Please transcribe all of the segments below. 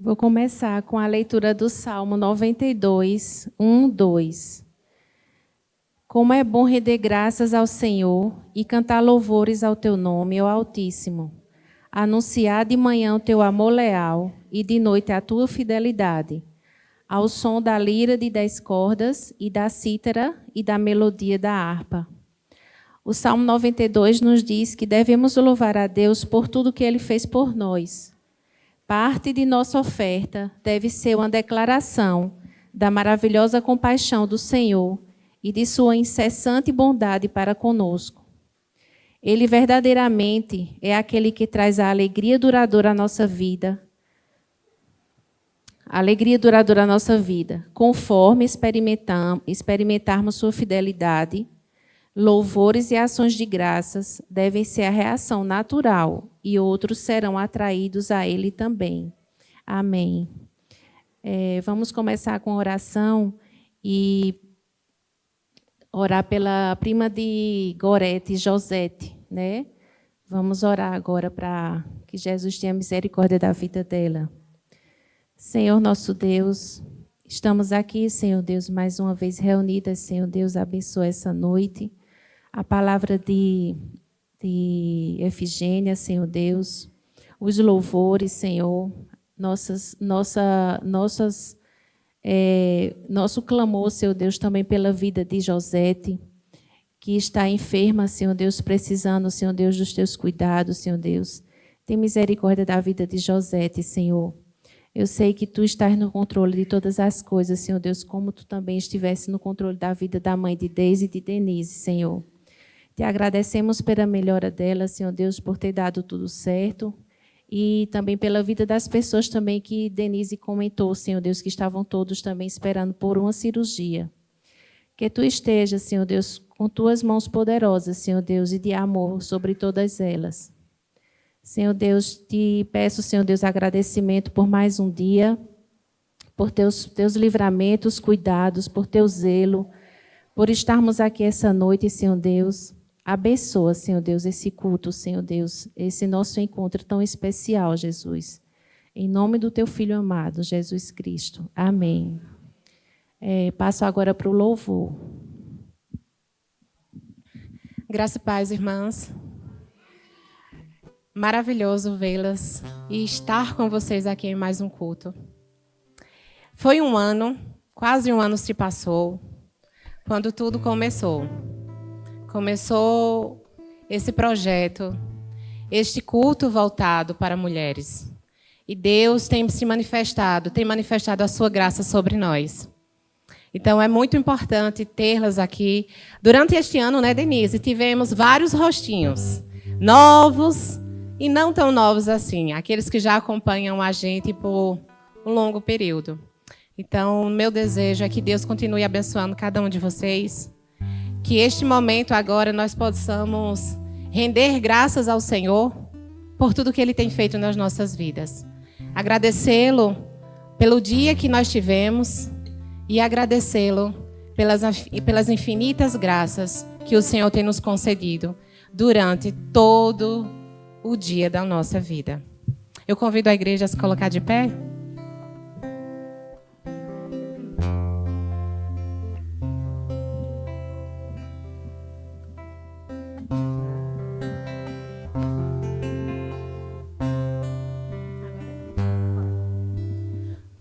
Vou começar com a leitura do Salmo 92, 1, 2. Como é bom render graças ao Senhor e cantar louvores ao teu nome, ó Altíssimo. Anunciar de manhã o teu amor leal e de noite a tua fidelidade, ao som da lira de 10 cordas e da cítara e da melodia da harpa. O Salmo 92 nos diz que devemos louvar a Deus por tudo que Ele fez por nós. Parte de nossa oferta deve ser uma declaração da maravilhosa compaixão do Senhor e de sua incessante bondade para conosco. Ele verdadeiramente é aquele que traz a alegria duradoura à nossa vida. A alegria duradoura à nossa vida, conforme experimentarmos sua fidelidade. Louvores e ações de graças devem ser a reação natural e outros serão atraídos a Ele também. Amém. Vamos começar com oração e orar pela prima de Gorete, Josete, né? Vamos orar agora para que Jesus tenha misericórdia da vida dela. Senhor nosso Deus, estamos aqui, Senhor Deus, mais uma vez reunidas, Senhor Deus, abençoa essa noite. A palavra de Efigênia, Senhor Deus, os louvores, Senhor, nosso clamor, Senhor Deus, também pela vida de Josete, que está enferma, Senhor Deus, precisando, Senhor Deus, dos teus cuidados, Senhor Deus. Tem misericórdia da vida de Josete, Senhor. Eu sei que Tu estás no controle de todas as coisas, Senhor Deus, como Tu também estivesse no controle da vida da mãe de Deise e de Denise, Senhor. Te agradecemos pela melhora dela, Senhor Deus, por ter dado tudo certo. E também pela vida das pessoas também que Denise comentou, Senhor Deus, que estavam todos também esperando por uma cirurgia. Que Tu estejas, Senhor Deus, com Tuas mãos poderosas, Senhor Deus, e de amor sobre todas elas. Senhor Deus, te peço, Senhor Deus, agradecimento por mais um dia, por teus livramentos, cuidados, por Teu zelo, por estarmos aqui essa noite, Senhor Deus. Abençoa, Senhor Deus, esse culto, Senhor Deus, esse nosso encontro tão especial, Jesus. Em nome do Teu Filho amado, Jesus Cristo. Amém. Passo agora para o louvor. Graça e paz, irmãs. Maravilhoso vê-las e estar com vocês aqui em mais um culto. Foi um ano, quase um ano se passou, quando tudo começou. Começou esse projeto, este culto voltado para mulheres. E Deus tem se manifestado, tem manifestado a sua graça sobre nós. Então, é muito importante tê-las aqui. Durante este ano, né, Denise, tivemos vários rostinhos, novos e não tão novos assim, aqueles que já acompanham a gente por um longo período. Então, meu desejo é que Deus continue abençoando cada um de vocês, que este momento agora nós possamos render graças ao Senhor por tudo que Ele tem feito nas nossas vidas. Agradecê-lo pelo dia que nós tivemos e agradecê-lo pelas infinitas graças que o Senhor tem nos concedido durante todo o dia da nossa vida. Eu convido a igreja a se colocar de pé.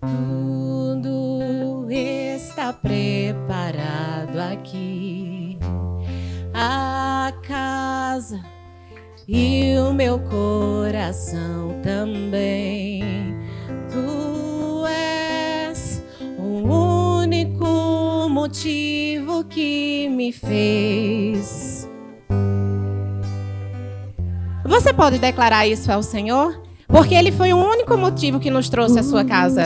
Tudo está preparado aqui, a casa e o meu coração também. Tu és o único motivo que me fez. Você pode declarar isso ao Senhor? Porque Ele foi o único motivo que nos trouxe à sua casa.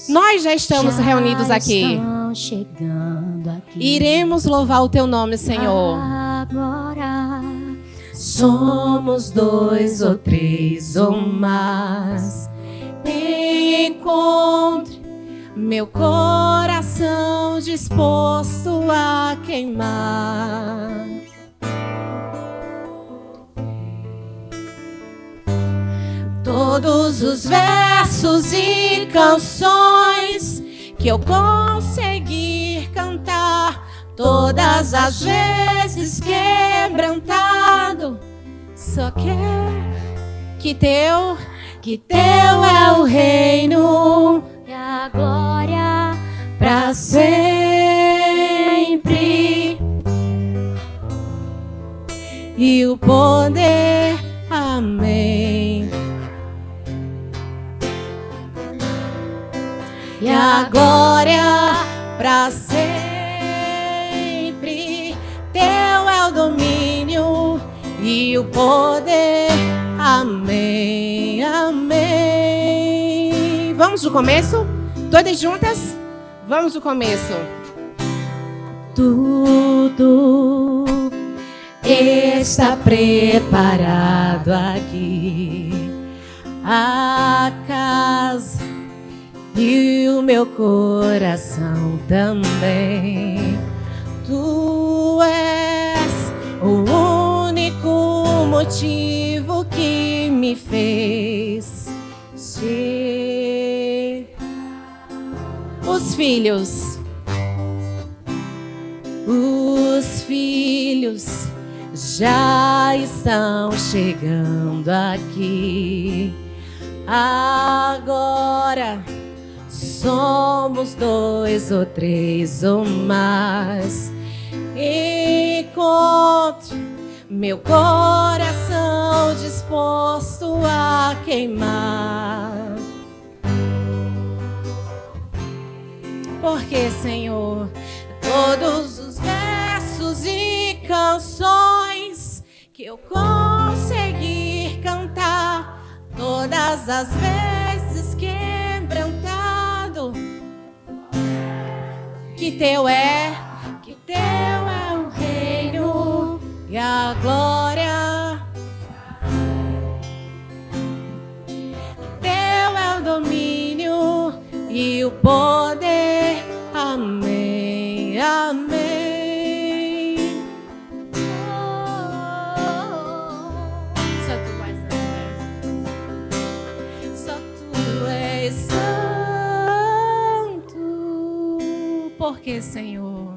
Nós já estamos reunidos aqui. Iremos louvar o Teu nome, Senhor. Agora somos 2 ou 3 ou mais. Encontre meu coração disposto a queimar. todos os versos e canções que eu conseguir cantar, todas as vezes quebrantado, só quer que teu é o reino e a glória pra sempre e o poder, amém. E a glória pra sempre, teu é o domínio e o poder, amém, amém. Vamos do começo? Todas juntas? Vamos do começo. Tudo está preparado aqui, a casa e o meu coração também. Tu és o único motivo que me fez chegar. Os filhos já estão chegando aqui. Agora somos 2 ou 3 ou mais. Encontre meu coração disposto a queimar. Porque, Senhor, todos os versos e canções que eu conseguir cantar, todas as vezes quebrantado, que teu é o reino e a glória, teu é o domínio e o poder, amém, amém. Só tu és santo, porque, Senhor,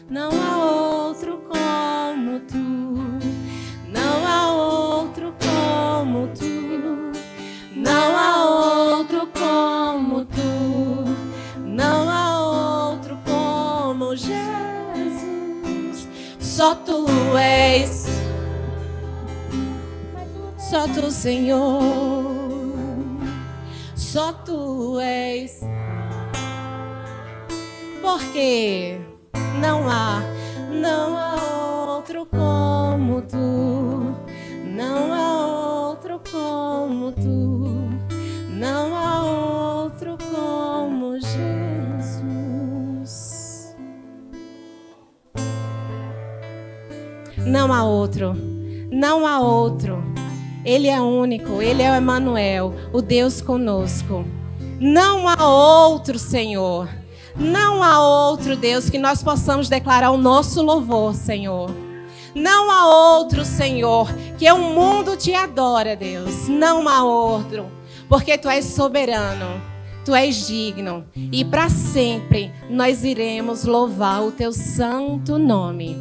não há outro como tu, não há outro como tu, não há outro como tu, não há outro como Jesus. Só tu és, só tu, Senhor, só tu és, porque não há outro como tu, não há outro como tu, não há outro como Jesus. Não há outro, não há outro. Ele é único, Ele é o Emanuel, o Deus conosco. Não há outro, Senhor. Não há outro Deus que nós possamos declarar o nosso louvor, Senhor. Não há outro, Senhor, que o mundo te adora, Deus. Não há outro, porque Tu és soberano, Tu és digno. E para sempre nós iremos louvar o Teu santo nome.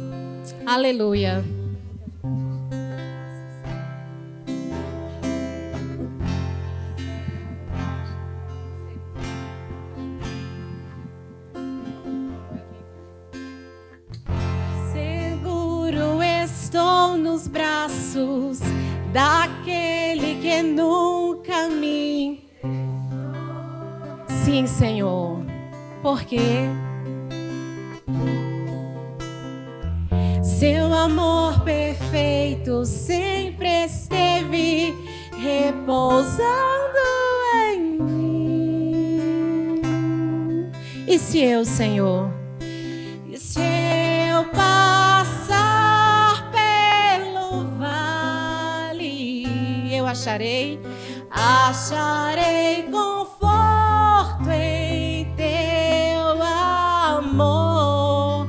Aleluia. Estou nos braços daquele que nunca me... Sim, Senhor, porque seu amor perfeito sempre esteve repousando em mim. E se eu, Senhor, e se eu passar pelo vale, eu acharei conforto em teu amor,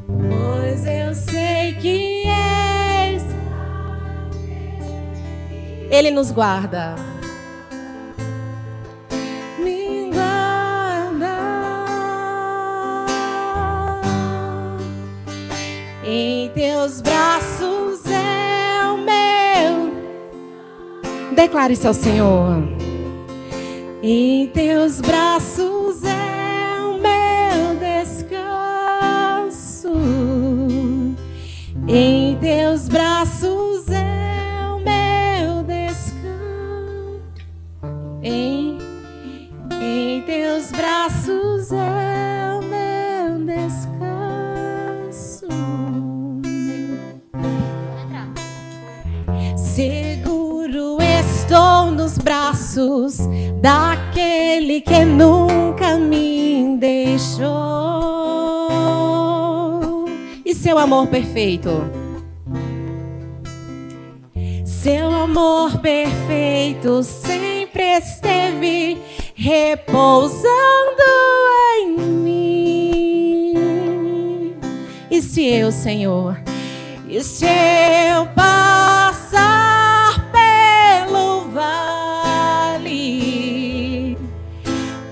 pois eu sei que és. Ele nos guarda. teus braços é o meu. Declare isso ao Senhor. Em teus braços é o meu descanso. Em teus braços é o meu descanso. Em teus braços é o meu descanso. Seguro estou nos braços daquele que nunca me deixou. E seu amor perfeito? Seu amor perfeito sempre esteve repousando em mim. E se eu, Senhor? E se eu passar pelo vale,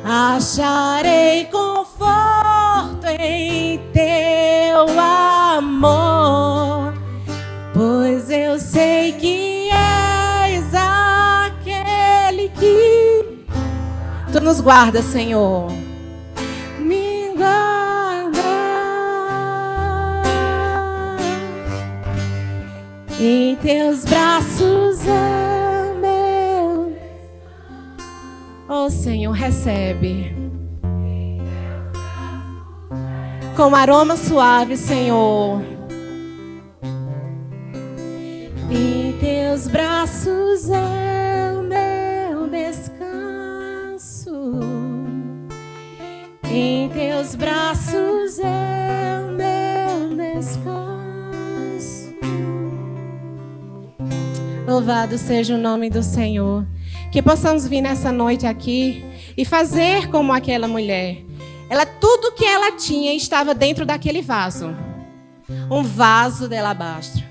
acharei conforto em teu amor, pois eu sei que és aquele que Tu nos guarda, Senhor. me guarda. Em teus braços é meu. Oh, Senhor, recebe. Com aroma suave, Senhor. Em teus braços é o meu descanso. Em teus braços é o meu descanso. Louvado seja o nome do Senhor. Que possamos vir nessa noite aqui e fazer como aquela mulher. Tudo que ela tinha estava dentro daquele vaso. Um vaso de alabastro.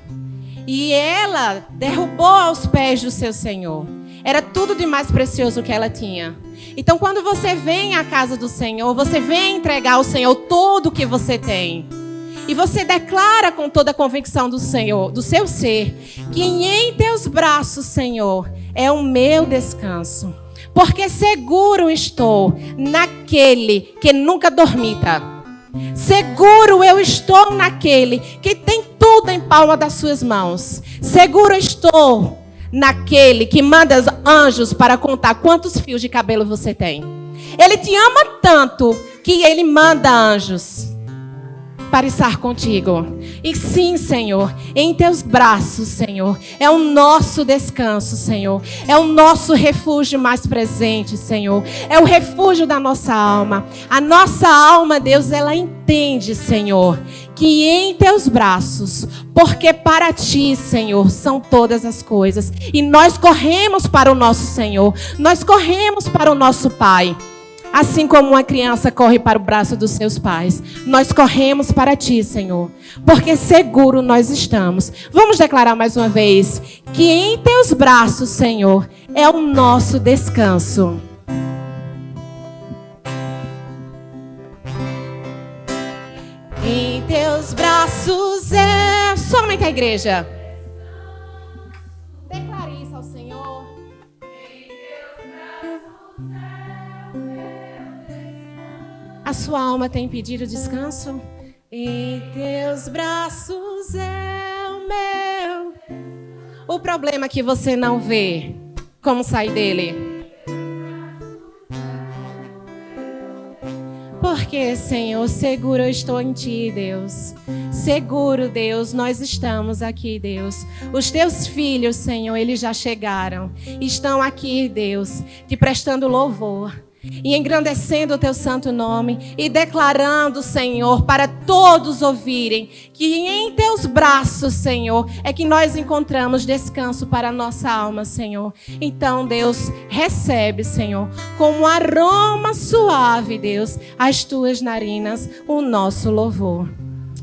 E ela derrubou aos pés do seu Senhor. Era tudo de mais precioso que ela tinha. Então, quando você vem à casa do Senhor, você vem entregar ao Senhor tudo o que você tem. E você declara com toda a convicção do Senhor, do seu ser, que em teus braços, Senhor, é o meu descanso. Porque seguro estou naquele que nunca dormita. Seguro eu estou naquele que tem tudo em palma das suas mãos. Seguro estou naquele que manda anjos para contar quantos fios de cabelo você tem. Ele te ama tanto que ele manda anjos para estar contigo. E sim, Senhor, em teus braços, Senhor, é o nosso descanso, Senhor. É o nosso refúgio mais presente, Senhor. É o refúgio da nossa alma. A nossa alma, Deus, ela entende, Senhor, que em teus braços, porque para ti, Senhor, são todas as coisas. E nós corremos para o nosso Senhor. Nós corremos para o nosso Pai. Assim como uma criança corre para o braço dos seus pais, nós corremos para ti, Senhor, porque seguro nós estamos. Vamos declarar mais uma vez que em teus braços, Senhor, é o nosso descanso. Em teus braços é somente a igreja. Declare isso ao Senhor. A sua alma tem pedido descanso? Em teus braços é o meu. O problema é que você não vê como sair dele. Porque, Senhor, seguro eu estou em ti, Deus. Seguro, Deus, nós estamos aqui, Deus. Os teus filhos, Senhor, eles já chegaram. Estão aqui, Deus, te prestando louvor. E engrandecendo o teu santo nome e declarando, Senhor, para todos ouvirem que em teus braços, Senhor, é que nós encontramos descanso para a nossa alma, Senhor. Então, Deus, recebe, Senhor, com um aroma suave, Deus, as tuas narinas, o nosso louvor.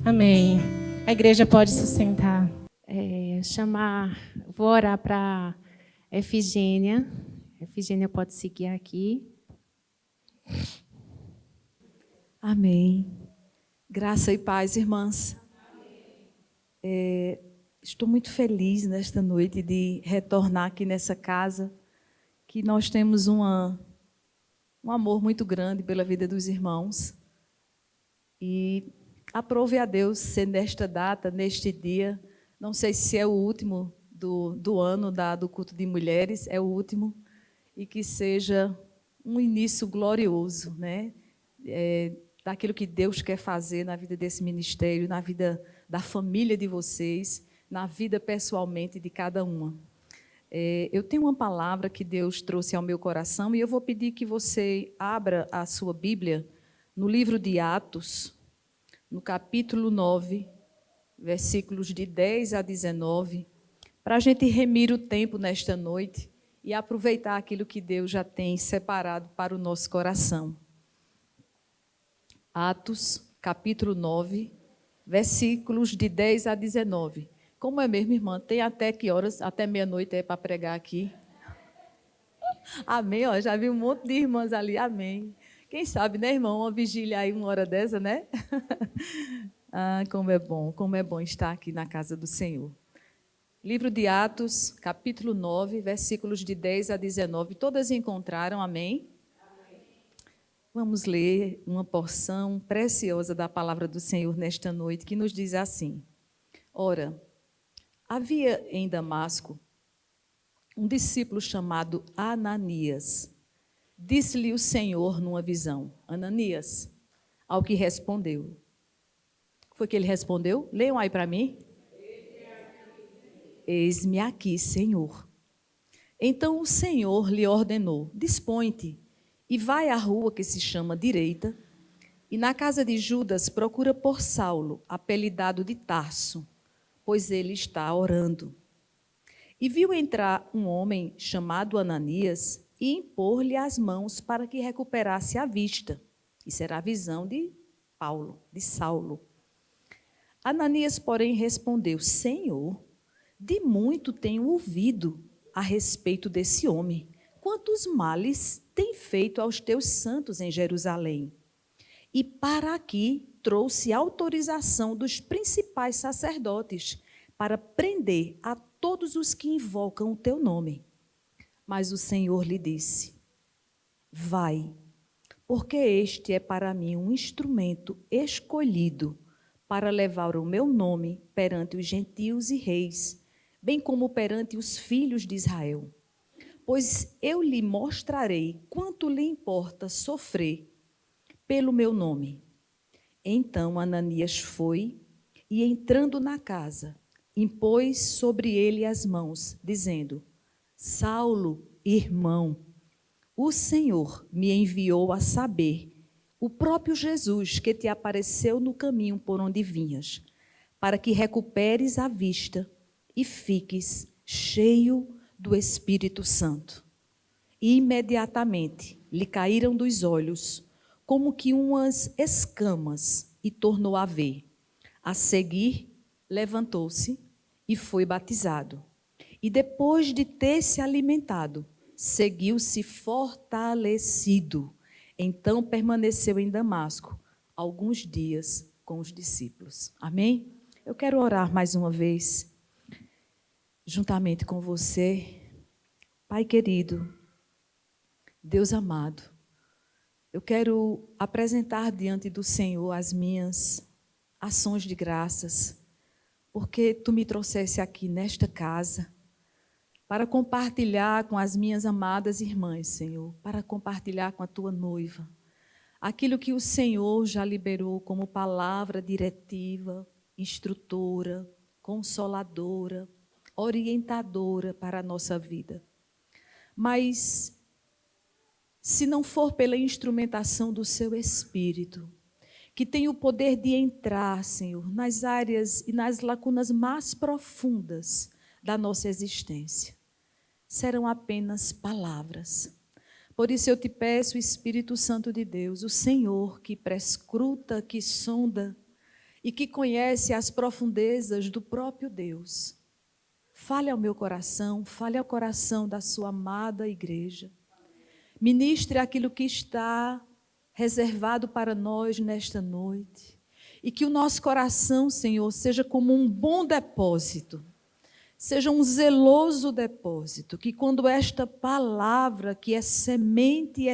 Amém. A igreja pode se sentar. Vou orar para Efigênia. Efigênia pode seguir aqui. Amém. Graça e paz, irmãs. Estou muito feliz nesta noite de retornar aqui nessa casa, que nós temos um amor muito grande pela vida dos irmãos. E aprove a Deus ser nesta data, neste dia, não sei se é o último do ano do culto de mulheres, é o último, e que seja um início glorioso, né? Daquilo que Deus quer fazer na vida desse ministério, na vida da família de vocês, na vida pessoalmente de cada uma. Eu tenho uma palavra que Deus trouxe ao meu coração e eu vou pedir que você abra a sua Bíblia no livro de Atos, no capítulo 9, versículos de 10 a 19, para a gente remir o tempo nesta noite e aproveitar aquilo que Deus já tem separado para o nosso coração. Atos, capítulo 9, versículos de 10 a 19. Como é mesmo, irmã? Tem até que horas? Até meia-noite para pregar aqui. Amém, ó, já vi um monte de irmãs ali, amém. Quem sabe, né, irmão? Uma vigília aí, uma hora dessa, né? Como é bom estar aqui na casa do Senhor. Livro de Atos, capítulo 9, versículos de 10 a 19. Todas encontraram, amém? Vamos ler uma porção preciosa da palavra do Senhor nesta noite, que nos diz assim: Ora, havia em Damasco um discípulo chamado Ananias. Disse-lhe o Senhor numa visão: Ananias. Ao que respondeu. O que foi que ele respondeu? Leiam aí para mim. Eis-me aqui, Senhor. Então o Senhor lhe ordenou: dispõe-te e vai à rua que se chama Direita, e na casa de Judas procura por Saulo, apelidado de Tarso, pois ele está orando. E viu entrar um homem chamado Ananias e impor-lhe as mãos para que recuperasse a vista. Isso era a visão de Saulo. Ananias, porém, respondeu: Senhor, de muito tenho ouvido a respeito desse homem. Quantos males tem feito aos teus santos em Jerusalém? E para aqui trouxe autorização dos principais sacerdotes para prender a todos os que invocam o teu nome. Mas o Senhor lhe disse: vai, porque este é para mim um instrumento escolhido para levar o meu nome perante os gentios e reis, bem como perante os filhos de Israel. Pois eu lhe mostrarei quanto lhe importa sofrer pelo meu nome. Então Ananias foi e, entrando na casa, impôs sobre ele as mãos, dizendo: Saulo, irmão, o Senhor me enviou a saber, o próprio Jesus que te apareceu no caminho por onde vinhas, para que recuperes a vista e fiques cheio do Espírito Santo. E imediatamente lhe caíram dos olhos como que umas escamas e tornou a ver. A seguir, levantou-se e foi batizado. E depois de ter se alimentado, seguiu-se fortalecido. Então permaneceu em Damasco alguns dias com os discípulos. Amém? Eu quero orar mais uma vez, juntamente com você. Pai querido, Deus amado, eu quero apresentar diante do Senhor as minhas ações de graças, porque Tu me trouxesse aqui nesta casa para compartilhar com as minhas amadas irmãs, Senhor, para compartilhar com a Tua noiva aquilo que o Senhor já liberou como palavra diretiva, instrutora, consoladora, orientadora para a nossa vida. Mas, se não for pela instrumentação do Seu Espírito, que tem o poder de entrar, Senhor, nas áreas e nas lacunas mais profundas da nossa existência, serão apenas palavras. Por isso eu te peço, Espírito Santo de Deus, o Senhor que prescruta, que sonda e que conhece as profundezas do próprio Deus, fale ao meu coração, fale ao coração da sua amada igreja. Ministre aquilo que está reservado para nós nesta noite. E que o nosso coração, Senhor, seja como um bom depósito, seja um zeloso depósito, que quando esta palavra, que é semente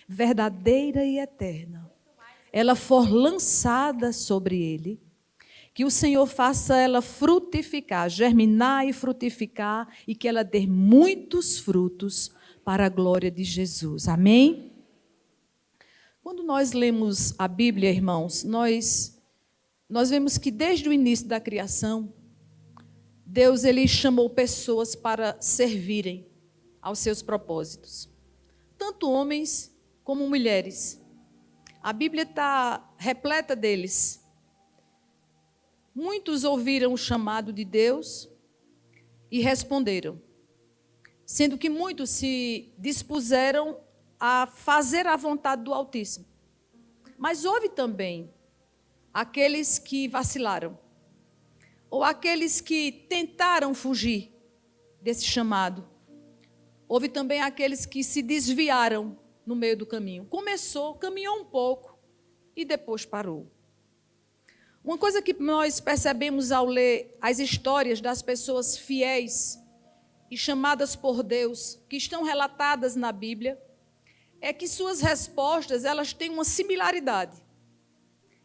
verdadeira e eterna, ela for lançada sobre ele, que o Senhor faça ela frutificar, germinar e frutificar, e que ela dê muitos frutos para a glória de Jesus. Amém? Quando nós lemos a Bíblia, irmãos, nós vemos que desde o início da criação, Deus ele chamou pessoas para servirem aos seus propósitos. Tanto homens como mulheres. A Bíblia está repleta deles. Muitos ouviram o chamado de Deus e responderam, sendo que muitos se dispuseram a fazer a vontade do Altíssimo. Mas houve também aqueles que vacilaram, ou aqueles que tentaram fugir desse chamado. Houve também aqueles que se desviaram no meio do caminho. Caminhou um pouco e depois parou. Uma coisa que nós percebemos ao ler as histórias das pessoas fiéis e chamadas por Deus, que estão relatadas na Bíblia, é que suas respostas, elas têm uma similaridade.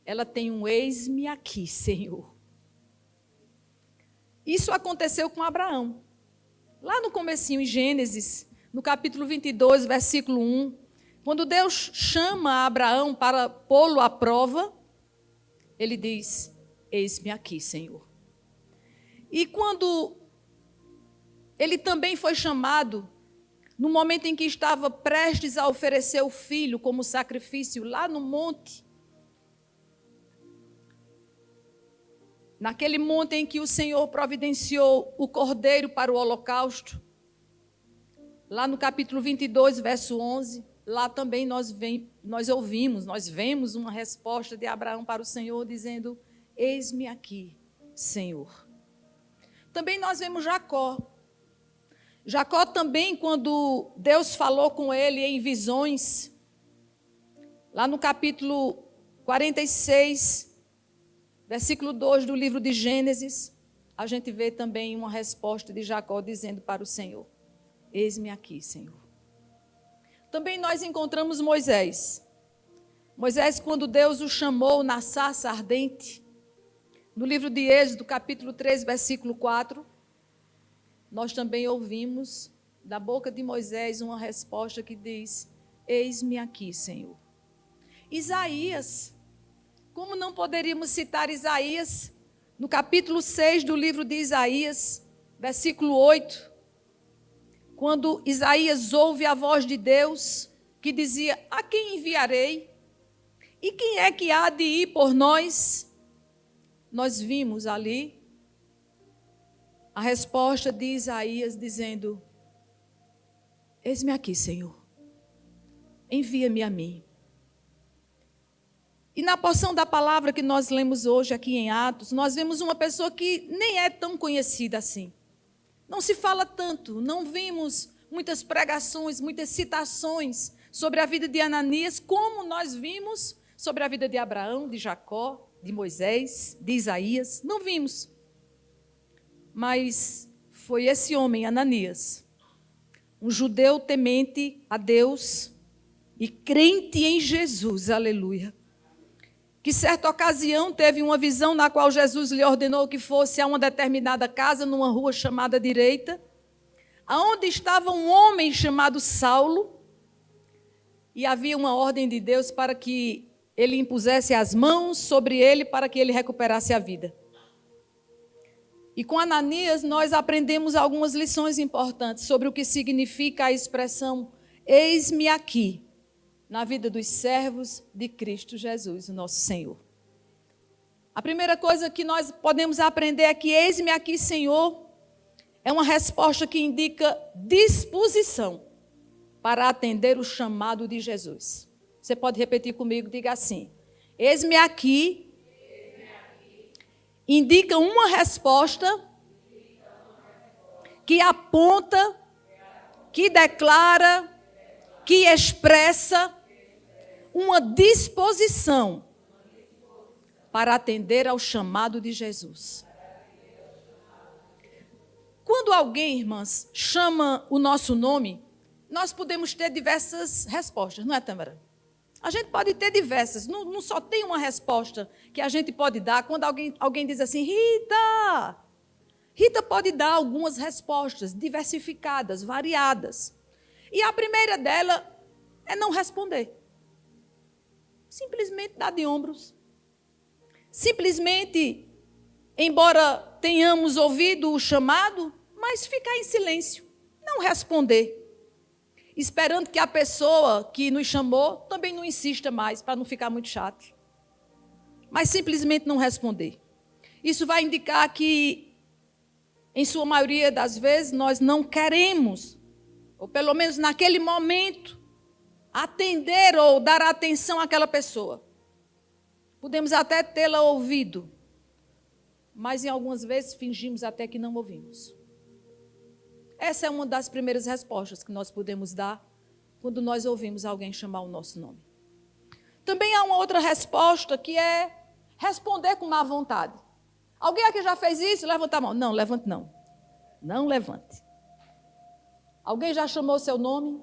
Ela tem um eis-me aqui, Senhor. Isso aconteceu com Abraão. Lá no comecinho, em Gênesis, no capítulo 22, versículo 1, quando Deus chama Abraão para pô-lo à prova, ele diz, eis-me aqui, Senhor. E quando ele também foi chamado, no momento em que estava prestes a oferecer o filho como sacrifício lá no monte, naquele monte em que o Senhor providenciou o cordeiro para o holocausto, lá no capítulo 22, verso 11, lá também nós vemos uma resposta de Abraão para o Senhor, dizendo, eis-me aqui, Senhor. Também nós vemos Jacó. Jacó também, quando Deus falou com ele em visões, lá no capítulo 46, versículo 2 do livro de Gênesis, a gente vê também uma resposta de Jacó dizendo para o Senhor, eis-me aqui, Senhor. Também nós encontramos Moisés. Moisés, quando Deus o chamou na sarça ardente, no livro de Êxodo, capítulo 3, versículo 4, nós também ouvimos da boca de Moisés uma resposta que diz, eis-me aqui, Senhor. Isaías, como não poderíamos citar Isaías, no capítulo 6 do livro de Isaías, versículo 8, quando Isaías ouve a voz de Deus, que dizia, a quem enviarei? E quem é que há de ir por nós? Nós vimos ali a resposta de Isaías dizendo, eis-me aqui, Senhor, envia-me a mim. E na porção da palavra que nós lemos hoje aqui em Atos, nós vemos uma pessoa que nem é tão conhecida assim. Não se fala tanto, não vimos muitas pregações, muitas citações sobre a vida de Ananias, como nós vimos sobre a vida de Abraão, de Jacó, de Moisés, de Isaías, não vimos. Mas foi esse homem, Ananias, um judeu temente a Deus e crente em Jesus, aleluia, que certa ocasião teve uma visão na qual Jesus lhe ordenou que fosse a uma determinada casa, numa rua chamada Direita, aonde estava um homem chamado Saulo, e havia uma ordem de Deus para que ele impusesse as mãos sobre ele para que ele recuperasse a vida. E com Ananias nós aprendemos algumas lições importantes sobre o que significa a expressão eis-me aqui, na vida dos servos de Cristo Jesus, o nosso Senhor. A primeira coisa que nós podemos aprender é que eis-me aqui, Senhor, é uma resposta que indica disposição para atender o chamado de Jesus. Você pode repetir comigo, diga assim, eis-me aqui, indica uma resposta que aponta, que declara, que expressa uma disposição para atender ao chamado de Jesus. Quando alguém, irmãs, chama o nosso nome, nós podemos ter diversas respostas, não é, Tâmara? A gente pode ter diversas, não só tem uma resposta que a gente pode dar. Quando alguém diz assim, Rita, Rita pode dar algumas respostas diversificadas, variadas. E a primeira dela é não responder. Simplesmente dar de ombros. Simplesmente, embora tenhamos ouvido o chamado, mas ficar em silêncio, não responder. Esperando que a pessoa que nos chamou também não insista mais, para não ficar muito chato. Mas simplesmente não responder. Isso vai indicar que, em sua maioria das vezes, nós não queremos, ou pelo menos naquele momento, atender ou dar atenção àquela pessoa. Podemos até tê-la ouvido, mas em algumas vezes fingimos até que não ouvimos. Essa é uma das primeiras respostas que nós podemos dar quando nós ouvimos alguém chamar o nosso nome. Também há uma outra resposta que é responder com má vontade. Alguém aqui já fez isso? Levanta a mão. Não, levante não. Não levante. Alguém já chamou seu nome?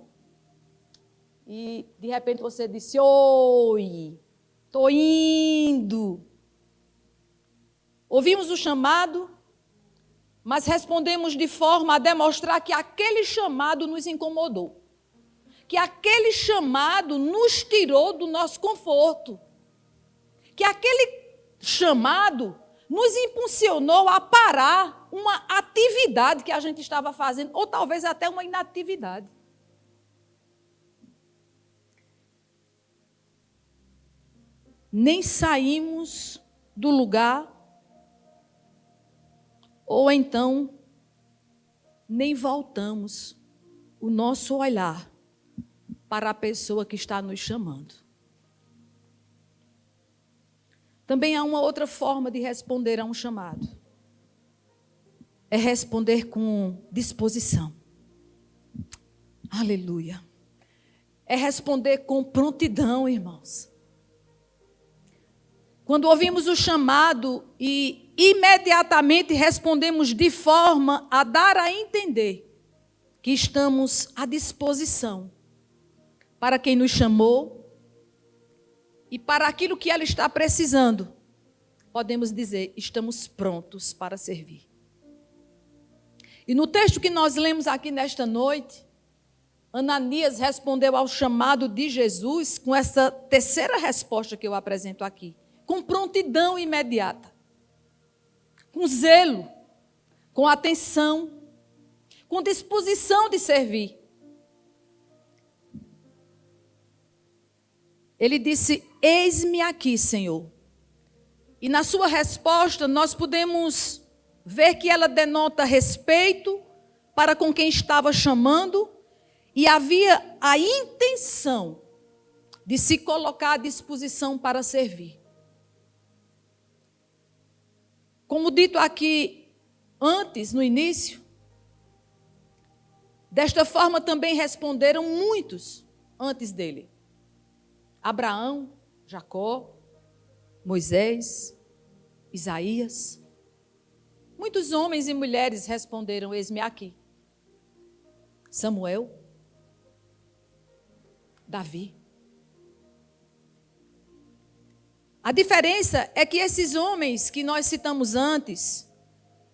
E de repente você disse, oi, estou indo. Ouvimos o chamado, mas respondemos de forma a demonstrar que aquele chamado nos incomodou. Que aquele chamado nos tirou do nosso conforto. Que aquele chamado nos impulsionou a parar uma atividade que a gente estava fazendo, ou talvez até uma inatividade. Nem saímos do lugar, ou então nem voltamos o nosso olhar para a pessoa que está nos chamando. Também há uma outra forma de responder a um chamado. É responder com disposição. Aleluia. É responder com prontidão, irmãos. Quando ouvimos o chamado e imediatamente respondemos de forma a dar a entender que estamos à disposição para quem nos chamou e para aquilo que ela está precisando, podemos dizer, estamos prontos para servir. E no texto que nós lemos aqui nesta noite, Ananias respondeu ao chamado de Jesus com essa terceira resposta que eu apresento aqui. Com prontidão imediata, com zelo, com atenção, com disposição de servir. Ele disse, eis-me aqui, Senhor. E na sua resposta nós podemos ver que ela denota respeito para com quem estava chamando e havia a intenção de se colocar à disposição para servir. Como dito aqui antes, no início, desta forma também responderam muitos antes dele. Abraão, Jacó, Moisés, Isaías. Muitos homens e mulheres responderam, eis-me aqui. Samuel, Davi. A diferença é que esses homens que nós citamos antes,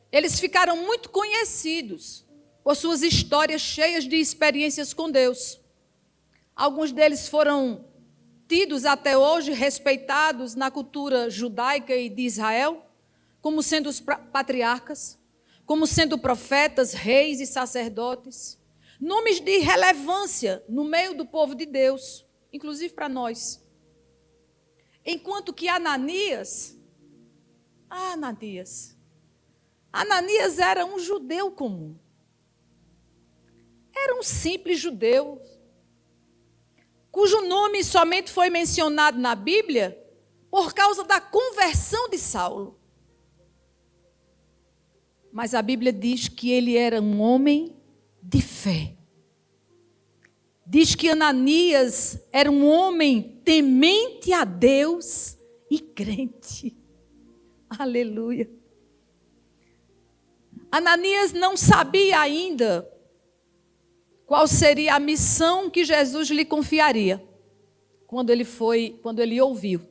eles ficaram muito conhecidos por suas histórias cheias de experiências com Deus. Alguns deles foram tidos até hoje, respeitados na cultura judaica e de Israel, como sendo os patriarcas, como sendo profetas, reis e sacerdotes. Nomes de relevância no meio do povo de Deus, inclusive para nós. Enquanto que Ananias era um judeu comum. Era um simples judeu, cujo nome somente foi mencionado na Bíblia por causa da conversão de Saulo. Mas a Bíblia diz que ele era um homem de fé. Diz que Ananias era um homem temente a Deus e crente. Aleluia. Ananias não sabia ainda qual seria a missão que Jesus lhe confiaria quando ele ouviu.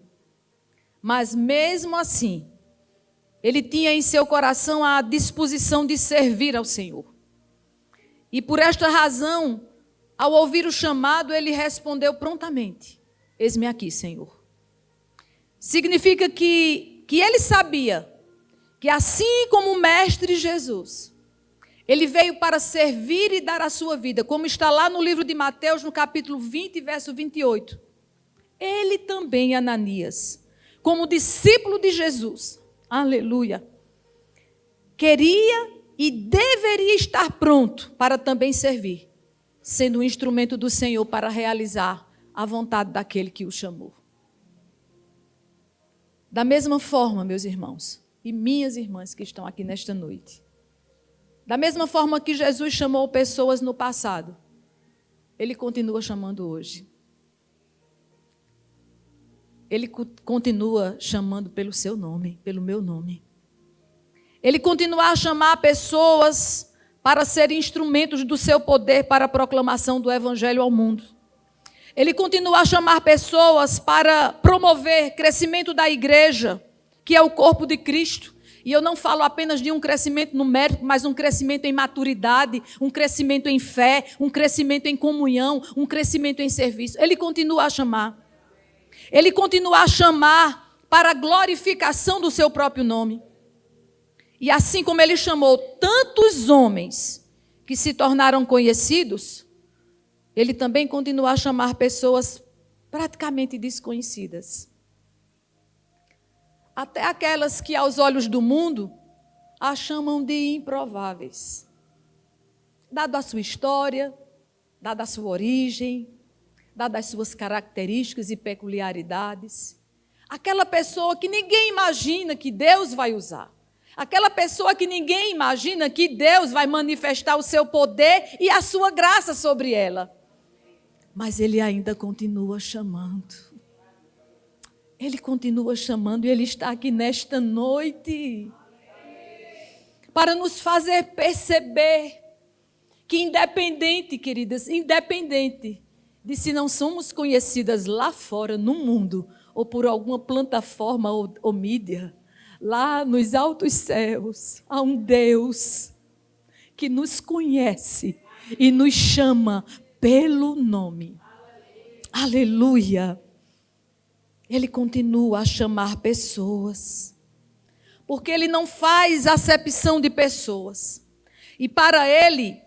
Mas mesmo assim, ele tinha em seu coração a disposição de servir ao Senhor. E por esta razão, ao ouvir o chamado, ele respondeu prontamente: eis-me aqui, Senhor. Significa que ele sabia que assim como o Mestre Jesus, ele veio para servir e dar a sua vida, como está lá no livro de Mateus, no capítulo 20, verso 28. Ele também, Ananias, como discípulo de Jesus, aleluia, queria e deveria estar pronto para também servir, sendo um instrumento do Senhor para realizar a vontade daquele que o chamou. Da mesma forma, meus irmãos e minhas irmãs que estão aqui nesta noite, da mesma forma que Jesus chamou pessoas no passado, Ele continua chamando hoje. Ele continua chamando pelo seu nome, pelo meu nome. Ele continua a chamar pessoas para serem instrumentos do seu poder para a proclamação do Evangelho ao mundo. Ele continua a chamar pessoas para promover crescimento da igreja, que é o corpo de Cristo. E eu não falo apenas de um crescimento numérico, mas um crescimento em maturidade, um crescimento em fé, um crescimento em comunhão, um crescimento em serviço. Ele continua a chamar. Ele continua a chamar para a glorificação do seu próprio nome. E assim como ele chamou tantos homens que se tornaram conhecidos, ele também continua a chamar pessoas praticamente desconhecidas. Até aquelas que aos olhos do mundo a chamam de improváveis. Dada a sua história, dada a sua origem, dadas as suas características e peculiaridades. Aquela pessoa que ninguém imagina que Deus vai usar. Aquela pessoa que ninguém imagina que Deus vai manifestar o seu poder e a sua graça sobre ela. Mas Ele ainda continua chamando. Ele continua chamando e Ele está aqui nesta noite para nos fazer perceber que independente, queridas, independente de se não somos conhecidas lá fora, no mundo, ou por alguma plataforma ou mídia, lá nos altos céus, há um Deus que nos conhece e nos chama pelo nome. Aleluia! Ele continua a chamar pessoas, porque Ele não faz acepção de pessoas. E para Ele,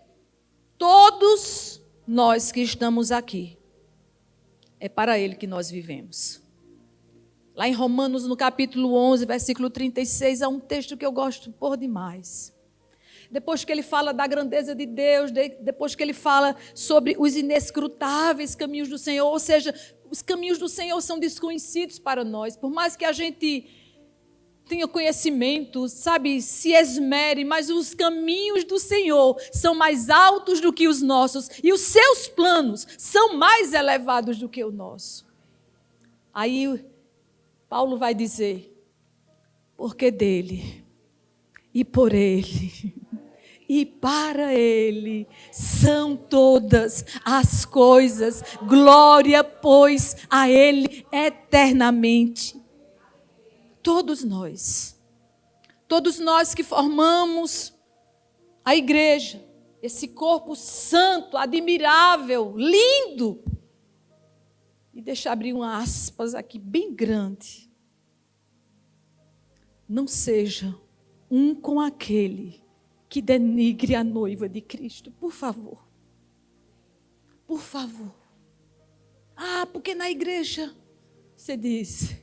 todos nós que estamos aqui, é para Ele que nós vivemos. Lá em Romanos, no capítulo 11, versículo 36, há um texto que eu gosto por demais. Depois que ele fala da grandeza de Deus, depois que ele fala sobre os inescrutáveis caminhos do Senhor, ou seja, os caminhos do Senhor são desconhecidos para nós. Por mais que a gente tenha conhecimento, sabe, se esmere, mas os caminhos do Senhor são mais altos do que os nossos e os seus planos são mais elevados do que o nosso. Aí Paulo vai dizer: porque dele e por ele e para ele são todas as coisas, glória, pois, a ele eternamente. Todos nós que formamos a igreja, esse corpo santo, admirável, lindo. E deixa eu abrir uma aspas aqui bem grande. Não seja um com aquele que denigre a noiva de Cristo, por favor. Por favor. Ah, porque na igreja, você diz,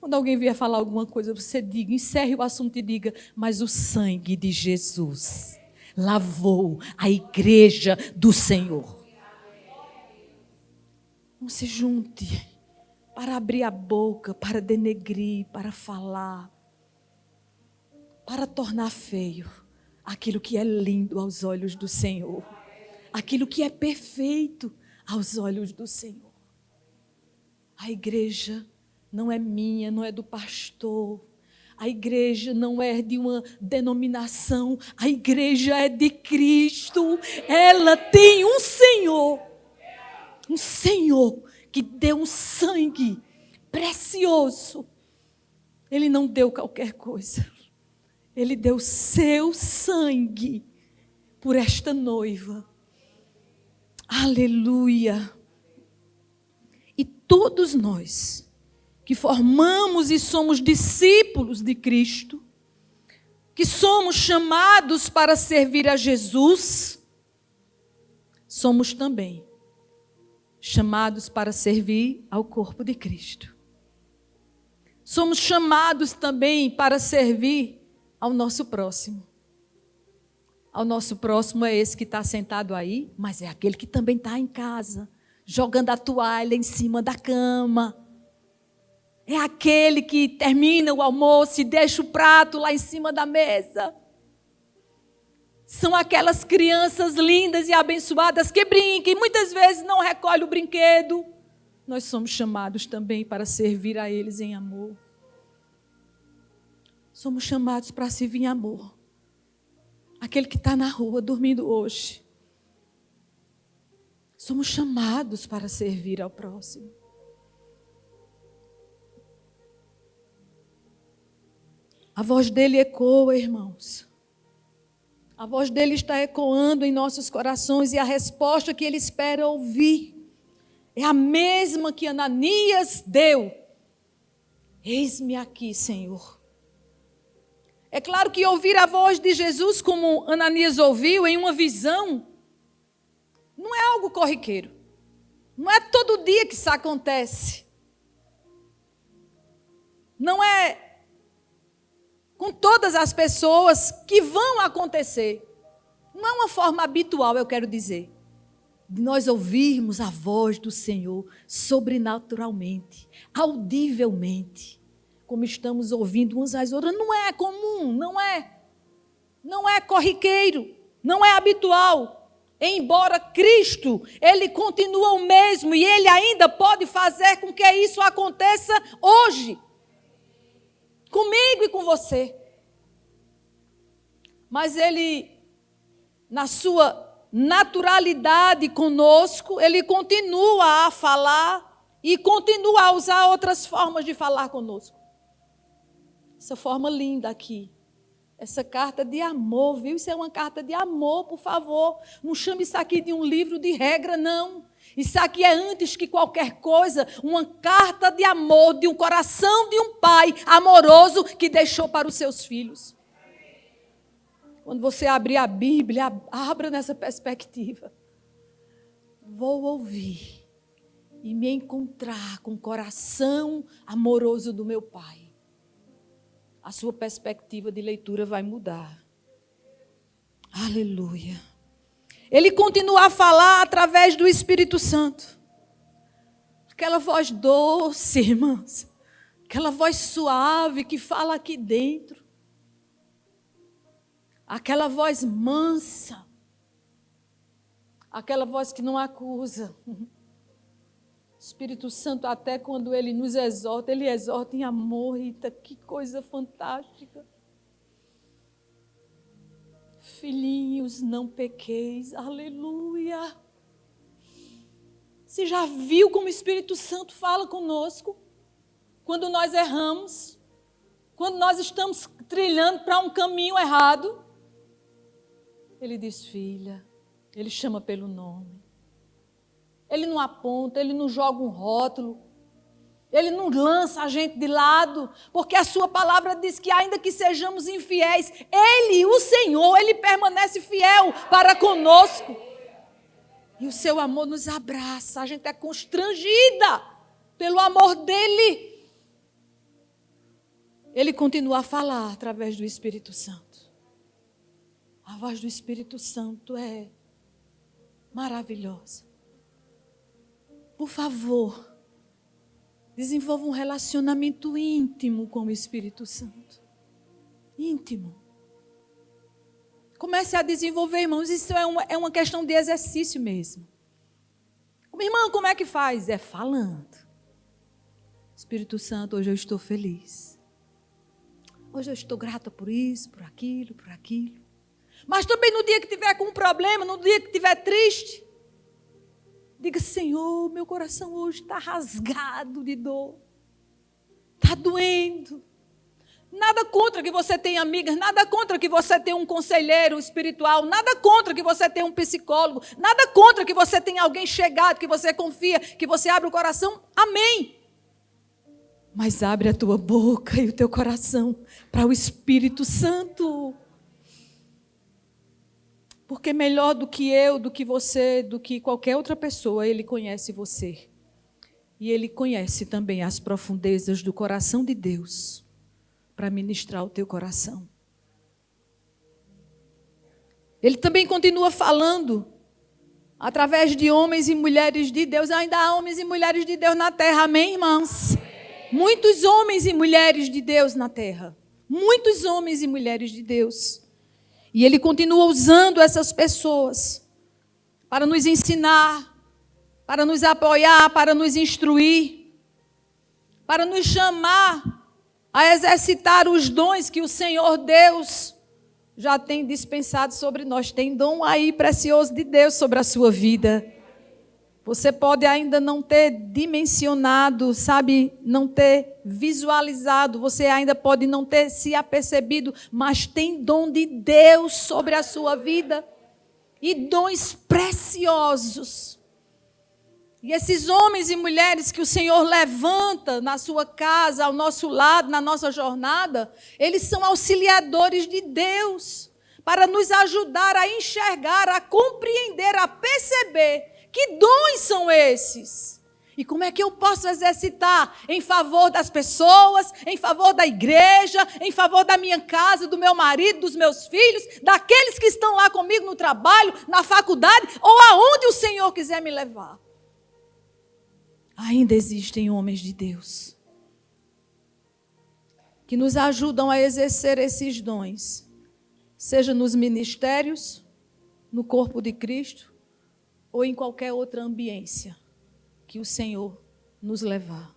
quando alguém vier falar alguma coisa, você diga, encerre o assunto e diga, mas o sangue de Jesus lavou a igreja do Senhor. Não se junte para abrir a boca, para denegrir, para falar, para tornar feio aquilo que é lindo aos olhos do Senhor, aquilo que é perfeito aos olhos do Senhor. A igreja não é minha, não é do pastor. A igreja não é de uma denominação, a igreja é de Cristo. Ela tem um Senhor que deu um sangue precioso. Ele não deu qualquer coisa. Ele deu seu sangue por esta noiva. Aleluia. E todos nós que formamos e somos discípulos de Cristo, que somos chamados para servir a Jesus, somos também chamados para servir ao corpo de Cristo. Somos chamados também para servir ao nosso próximo. Ao nosso próximo é esse que está sentado aí, mas é aquele que também está em casa, jogando a toalha em cima da cama. É aquele que termina o almoço e deixa o prato lá em cima da mesa. São aquelas crianças lindas e abençoadas que brincam e muitas vezes não recolhem o brinquedo. Nós somos chamados também para servir a eles em amor. Somos chamados para servir em amor. Aquele que está na rua dormindo hoje. Somos chamados para servir ao próximo. A voz dele ecoa, irmãos. A voz dele está ecoando em nossos corações e a resposta que ele espera ouvir é a mesma que Ananias deu. Eis-me aqui, Senhor. É claro que ouvir a voz de Jesus como Ananias ouviu em uma visão não é algo corriqueiro. Não é todo dia que isso acontece. Não é com todas as pessoas que vão acontecer. Não é uma forma habitual, eu quero dizer, de nós ouvirmos a voz do Senhor sobrenaturalmente, audivelmente, como estamos ouvindo umas às outras. Não é comum, não é corriqueiro, não é habitual. Embora Cristo, Ele continua o mesmo e Ele ainda pode fazer com que isso aconteça hoje. Comigo e com você. Mas Ele, na sua naturalidade conosco, Ele continua a falar e continua a usar outras formas de falar conosco. Essa forma linda aqui. Essa carta de amor, viu? Isso é uma carta de amor, por favor. Não chame isso aqui de um livro de regra, não. Isso aqui é, antes que qualquer coisa, uma carta de amor, de um coração de um pai amoroso que deixou para os seus filhos. Quando você abrir a Bíblia, abra nessa perspectiva. Vou ouvir e me encontrar com o coração amoroso do meu pai. A sua perspectiva de leitura vai mudar. Aleluia. Ele continua a falar através do Espírito Santo. Aquela voz doce, irmãos. Aquela voz suave que fala aqui dentro. Aquela voz mansa. Aquela voz que não acusa. Espírito Santo, até quando Ele nos exorta, Ele exorta em amor. Eita, que coisa fantástica. Filhinhos, não pequeis. Aleluia. Você já viu como o Espírito Santo fala conosco? Quando nós erramos, quando nós estamos trilhando para um caminho errado. Ele diz, filha, Ele chama pelo nome. Ele não aponta, Ele não joga um rótulo. Ele não lança a gente de lado, porque a sua palavra diz que ainda que sejamos infiéis, Ele, o Senhor, Ele permanece fiel para conosco. E o seu amor nos abraça, a gente é constrangida pelo amor dEle. Ele continua a falar através do Espírito Santo. A voz do Espírito Santo é maravilhosa. Por favor, desenvolva um relacionamento íntimo com o Espírito Santo. Íntimo. Comece a desenvolver, irmãos. Isso é uma questão de exercício mesmo. Irmã, como é que faz? É falando. Espírito Santo, hoje eu estou feliz. Hoje eu estou grata por isso, por aquilo, por aquilo. Mas também no dia que tiver com um problema, no dia que estiver triste, diga: Senhor, meu coração hoje está rasgado de dor. Está doendo. Nada contra que você tenha amigas, nada contra que você tenha um conselheiro espiritual, nada contra que você tenha um psicólogo, nada contra que você tenha alguém chegado, que você confia, que você abre o coração. Amém. Mas abre a tua boca e o teu coração para o Espírito Santo. Porque melhor do que eu, do que você, do que qualquer outra pessoa, Ele conhece você. E Ele conhece também as profundezas do coração de Deus para ministrar o teu coração. Ele também continua falando através de homens e mulheres de Deus. Ainda há homens e mulheres de Deus na terra, amém, irmãos? Muitos homens e mulheres de Deus na terra. Muitos homens e mulheres de Deus. E Ele continua usando essas pessoas para nos ensinar, para nos apoiar, para nos instruir, para nos chamar a exercitar os dons que o Senhor Deus já tem dispensado sobre nós. Tem dom aí precioso de Deus sobre a sua vida. Você pode ainda não ter dimensionado, sabe, não ter visualizado, você ainda pode não ter se apercebido, mas tem dom de Deus sobre a sua vida. E dons preciosos. E esses homens e mulheres que o Senhor levanta na sua casa, ao nosso lado, na nossa jornada, eles são auxiliadores de Deus para nos ajudar a enxergar, a compreender, a perceber que dons são esses. E como é que eu posso exercitar em favor das pessoas, em favor da igreja, em favor da minha casa, do meu marido, dos meus filhos, daqueles que estão lá comigo no trabalho, na faculdade ou aonde o Senhor quiser me levar. Ainda existem homens de Deus que nos ajudam a exercer esses dons, seja nos ministérios, no corpo de Cristo, ou em qualquer outra ambiência que o Senhor nos levar.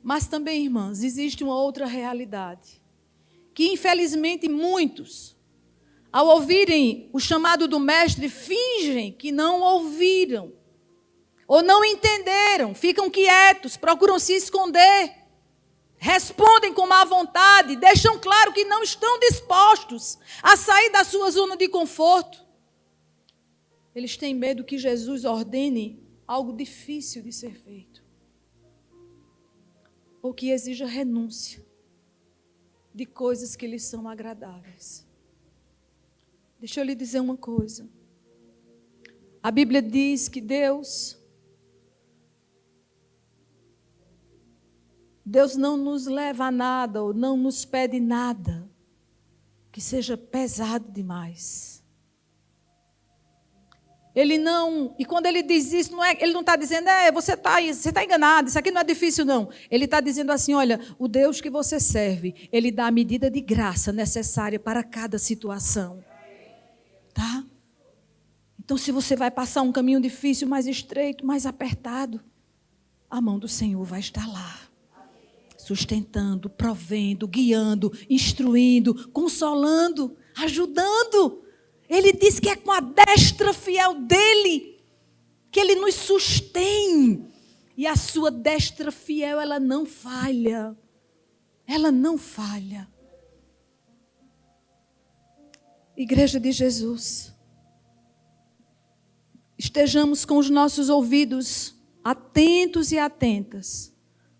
Mas também, irmãs, existe uma outra realidade, que infelizmente muitos, ao ouvirem o chamado do Mestre, fingem que não ouviram, ou não entenderam, ficam quietos, procuram se esconder, respondem com má vontade, deixam claro que não estão dispostos a sair da sua zona de conforto. Eles têm medo que Jesus ordene algo difícil de ser feito, ou que exija renúncia de coisas que lhes são agradáveis. Deixa eu lhe dizer uma coisa. A Bíblia diz que Deus não nos leva a nada, ou não nos pede nada que seja pesado demais. Ele não, e quando ele diz isso, ele não está dizendo, você está enganado, isso aqui não é difícil não. Ele está dizendo assim, olha, o Deus que você serve, Ele dá a medida de graça necessária para cada situação. Tá? Então se você vai passar um caminho difícil, mais estreito, mais apertado, a mão do Senhor vai estar lá. Sustentando, provendo, guiando, instruindo, consolando, ajudando. Ele diz que é com a destra fiel dele que ele nos sustém. E a sua destra fiel, ela não falha. Ela não falha. Igreja de Jesus, estejamos com os nossos ouvidos atentos e atentas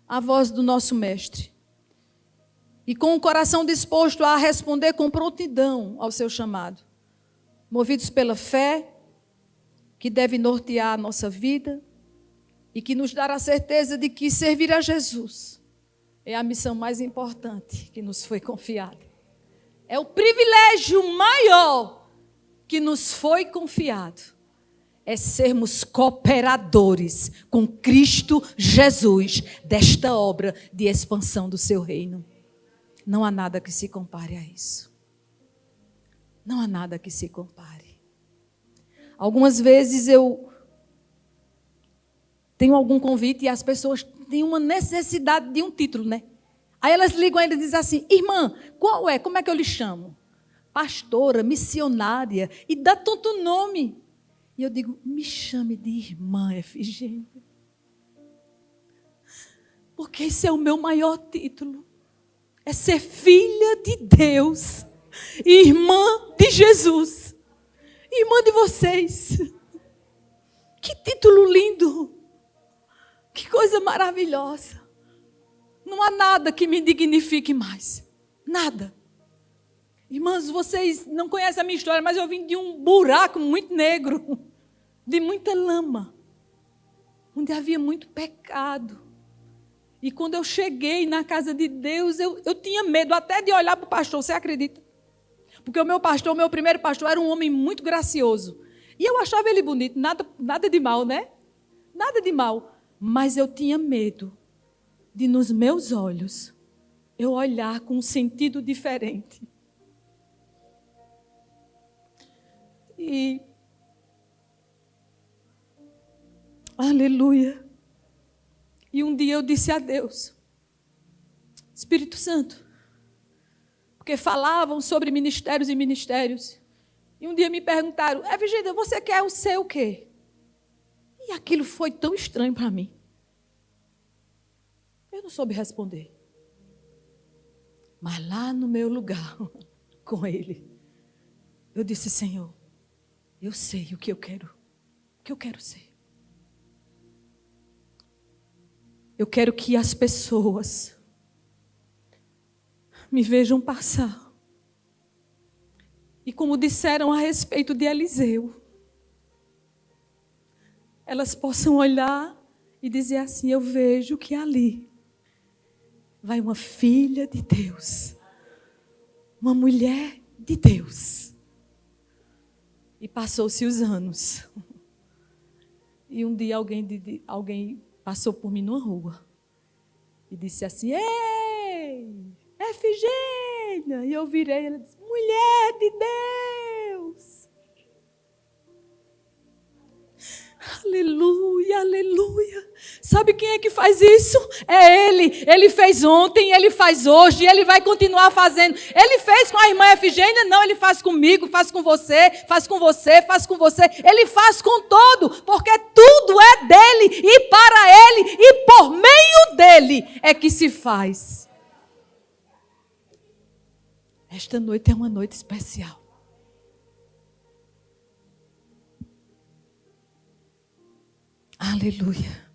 à voz do nosso Mestre. E com o coração disposto a responder com prontidão ao seu chamado. Movidos pela fé, que deve nortear a nossa vida e que nos dará a certeza de que servir a Jesus é a missão mais importante que nos foi confiada. É o privilégio maior que nos foi confiado. É sermos cooperadores com Cristo Jesus desta obra de expansão do seu reino. Não há nada que se compare a isso. Não há nada que se compare. Algumas vezes eu tenho algum convite e as pessoas têm uma necessidade de um título, né? Aí elas ligam ainda e dizem assim: irmã, qual é? Como é que eu lhe chamo? Pastora, missionária, e dá tanto nome. E eu digo: me chame de irmã Efigênia. Porque esse é o meu maior título. É ser filha de Deus, irmã de Jesus, irmã de vocês. Que título lindo, que coisa maravilhosa. Não há nada que me dignifique mais, nada. Irmãs, vocês não conhecem a minha história, mas eu vim de um buraco muito negro, de muita lama, onde havia muito pecado. E quando eu cheguei na casa de Deus, eu tinha medo até de olhar para o pastor, você acredita? Porque o meu primeiro pastor, era um homem muito gracioso. E eu achava ele bonito, nada de mal, né? Nada de mal. Mas eu tinha medo de, nos meus olhos, eu olhar com um sentido diferente. E... aleluia. E um dia eu disse a Deus: Espírito Santo, porque falavam sobre ministérios e ministérios. E um dia me perguntaram: Efigênia, você quer o ser o quê? E aquilo foi tão estranho para mim. Eu não soube responder. Mas lá no meu lugar, com Ele, eu disse: Senhor, eu sei o que eu quero ser. Eu quero que as pessoas me vejam passar. E como disseram a respeito de Eliseu, elas possam olhar e dizer assim: eu vejo que ali vai uma filha de Deus, uma mulher de Deus. E passou-se os anos. E um dia alguém passou por mim numa rua e disse assim: ei, Efigênia. E eu virei e ela disse: mulher de Deus. Aleluia, aleluia. Sabe quem é que faz isso? É Ele. Ele fez ontem, Ele faz hoje, Ele vai continuar fazendo. Ele fez com a irmã Efigênia, não, Ele faz comigo, faz com você, faz com você, faz com você. Ele faz com todo, porque tudo é dEle e para Ele e por meio dEle é que se faz. Esta noite é uma noite especial. Aleluia.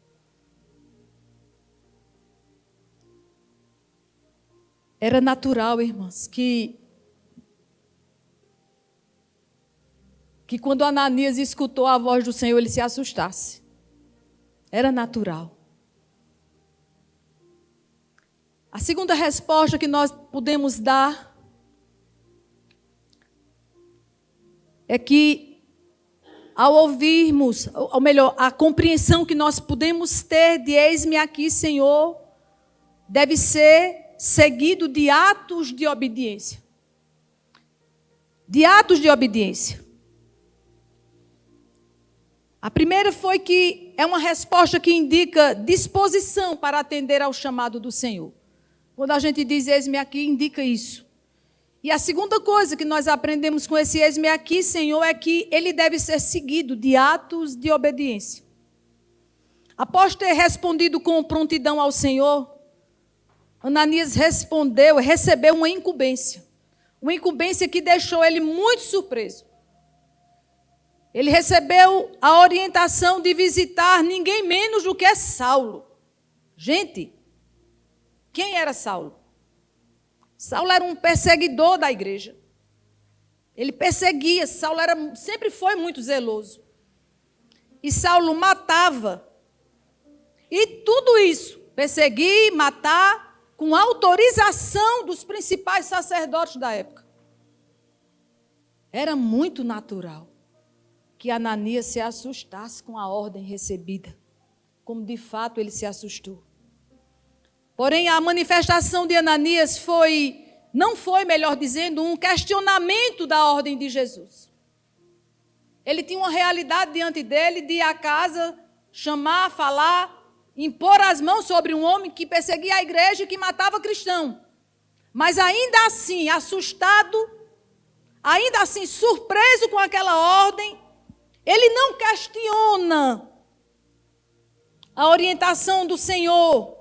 Era natural, irmãs, que quando Ananias escutou a voz do Senhor, ele se assustasse. Era natural. A segunda resposta que nós podemos dar é que, ao ouvirmos, ou melhor, a compreensão que nós podemos ter de eis-me aqui, Senhor, deve ser seguido de atos de obediência. De atos de obediência. A primeira foi que é uma resposta que indica disposição para atender ao chamado do Senhor. Quando a gente diz eis-me aqui, indica isso. E a segunda coisa que nós aprendemos com esse eis-me aqui, Senhor, é que ele deve ser seguido de atos de obediência. Após ter respondido com prontidão ao Senhor, Ananias recebeu uma incumbência. Uma incumbência que deixou ele muito surpreso. Ele recebeu a orientação de visitar ninguém menos do que Saulo. Gente, quem era Saulo? Saulo era um perseguidor da igreja. Ele perseguia. Saulo sempre foi muito zeloso. E Saulo matava. E tudo isso, perseguir, matar, com autorização dos principais sacerdotes da época. Era muito natural que Ananias se assustasse com a ordem recebida, como de fato ele se assustou. Porém, a manifestação de Ananias não foi, melhor dizendo, um questionamento da ordem de Jesus. Ele tinha uma realidade diante dele de ir à casa, chamar, falar, impor as mãos sobre um homem que perseguia a igreja e que matava cristão. Mas ainda assim, assustado, ainda assim surpreso com aquela ordem, ele não questiona a orientação do Senhor.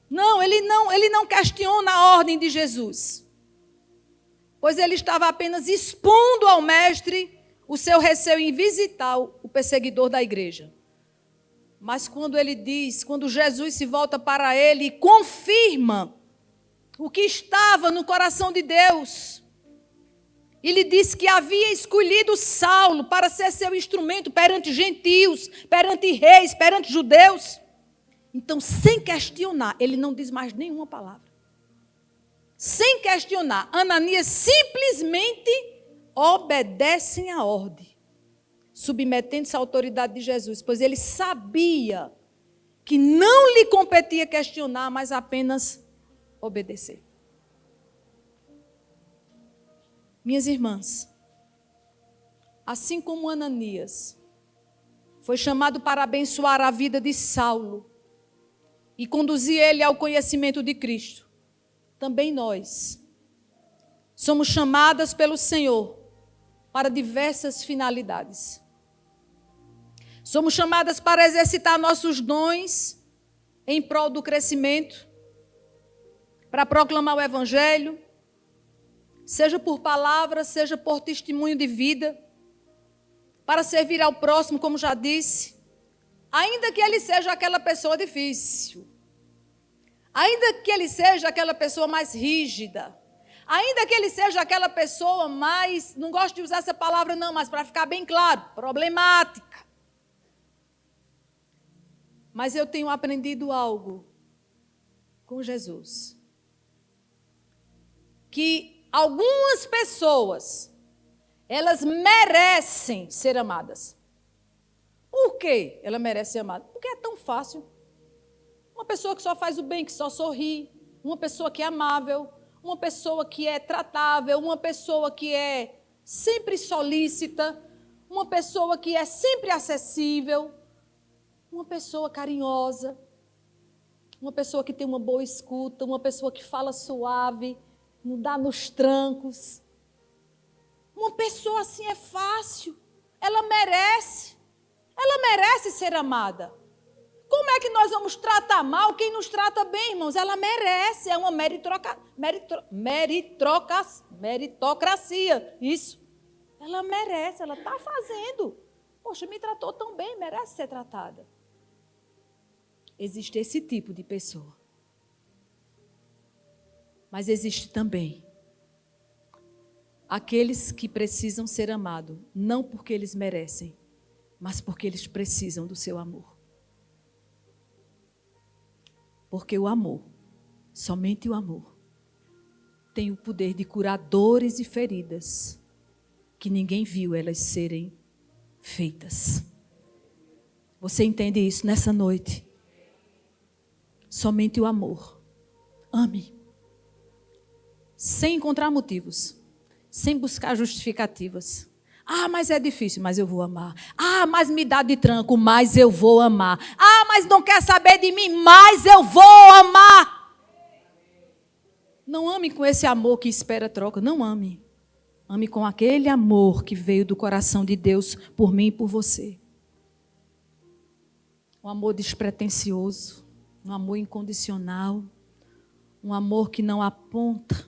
Não, ele não questiona a ordem de Jesus. Pois ele estava apenas expondo ao mestre o seu receio em visitar o perseguidor da igreja. Mas quando Jesus se volta para ele e confirma o que estava no coração de Deus, ele disse que havia escolhido Saulo para ser seu instrumento perante gentios, perante reis, perante judeus. Então, sem questionar, ele não diz mais nenhuma palavra. Sem questionar, Ananias simplesmente obedece à ordem, submetendo-se à autoridade de Jesus, pois ele sabia que não lhe competia questionar, mas apenas obedecer. Minhas irmãs, assim como Ananias foi chamado para abençoar a vida de Saulo e conduzir ele ao conhecimento de Cristo, também nós somos chamadas pelo Senhor para diversas finalidades. Somos chamadas para exercitar nossos dons em prol do crescimento, para proclamar o Evangelho, seja por palavra, seja por testemunho de vida, para servir ao próximo, como já disse, ainda que ele seja aquela pessoa difícil, ainda que ele seja aquela pessoa mais rígida, ainda que ele seja aquela pessoa mais, não gosto de usar essa palavra não, mas para ficar bem claro, problemática. Mas eu tenho aprendido algo com Jesus, que algumas pessoas, elas merecem ser amadas. Por que ela merece ser amada? Porque é tão fácil. Uma pessoa que só faz o bem, que só sorri, uma pessoa que é amável, uma pessoa que é tratável, uma pessoa que é sempre solícita, uma pessoa que é sempre acessível, uma pessoa carinhosa, uma pessoa que tem uma boa escuta, uma pessoa que fala suave, não dá nos trancos. Uma pessoa assim é fácil, ela merece ser amada. Como é que nós vamos tratar mal quem nos trata bem, irmãos? Ela merece, é uma meritocracia, isso. Ela merece, ela está fazendo. Poxa, me tratou tão bem, merece ser tratada. Existe esse tipo de pessoa. Mas existe também aqueles que precisam ser amados, não porque eles merecem, mas porque eles precisam do seu amor. Porque o amor, somente o amor, tem o poder de curar dores e feridas que ninguém viu elas serem feitas. Você entende isso nessa noite? Somente o amor. Ame. Sem encontrar motivos. Sem buscar justificativas. Ah, mas é difícil, mas eu vou amar. Ah, mas me dá de tranco, mas eu vou amar. Ah, mas não quer saber de mim, mas eu vou amar. Não ame com esse amor que espera troca. Não ame. Ame com aquele amor que veio do coração de Deus por mim e por você. Um amor despretensioso. Um amor incondicional. Um amor que não aponta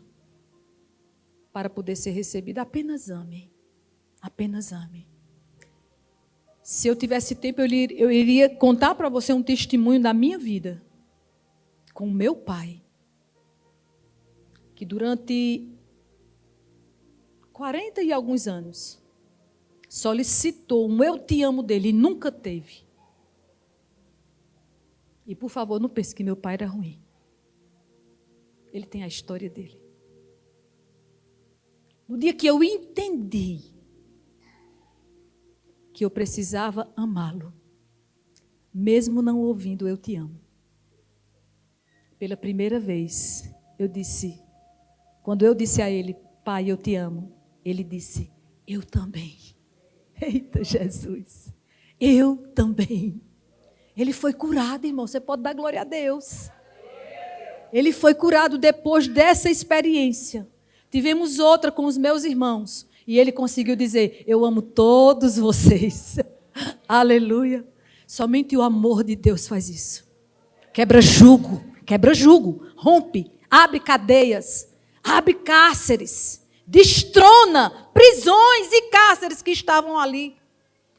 para poder ser recebido. Apenas ame. Apenas ame. Se eu tivesse tempo, eu iria contar para você um testemunho da minha vida com o meu pai, que durante 40 e alguns anos solicitou um eu te amo dele e nunca teve. E por favor, não pense que meu pai era ruim. Ele tem a história dele. No dia que eu entendi que eu precisava amá-lo, mesmo não ouvindo eu te amo. Pela primeira vez, quando eu disse a ele, pai, eu te amo, ele disse, eu também. Eita, Jesus, eu também. Ele foi curado, irmão. Você pode dar glória a Deus. Ele foi curado depois dessa experiência. Tivemos outra com os meus irmãos. E ele conseguiu dizer: eu amo todos vocês. Aleluia. Somente o amor de Deus faz isso. Quebra jugo, rompe, abre cadeias, abre cárceres, destrona prisões e cárceres que estavam ali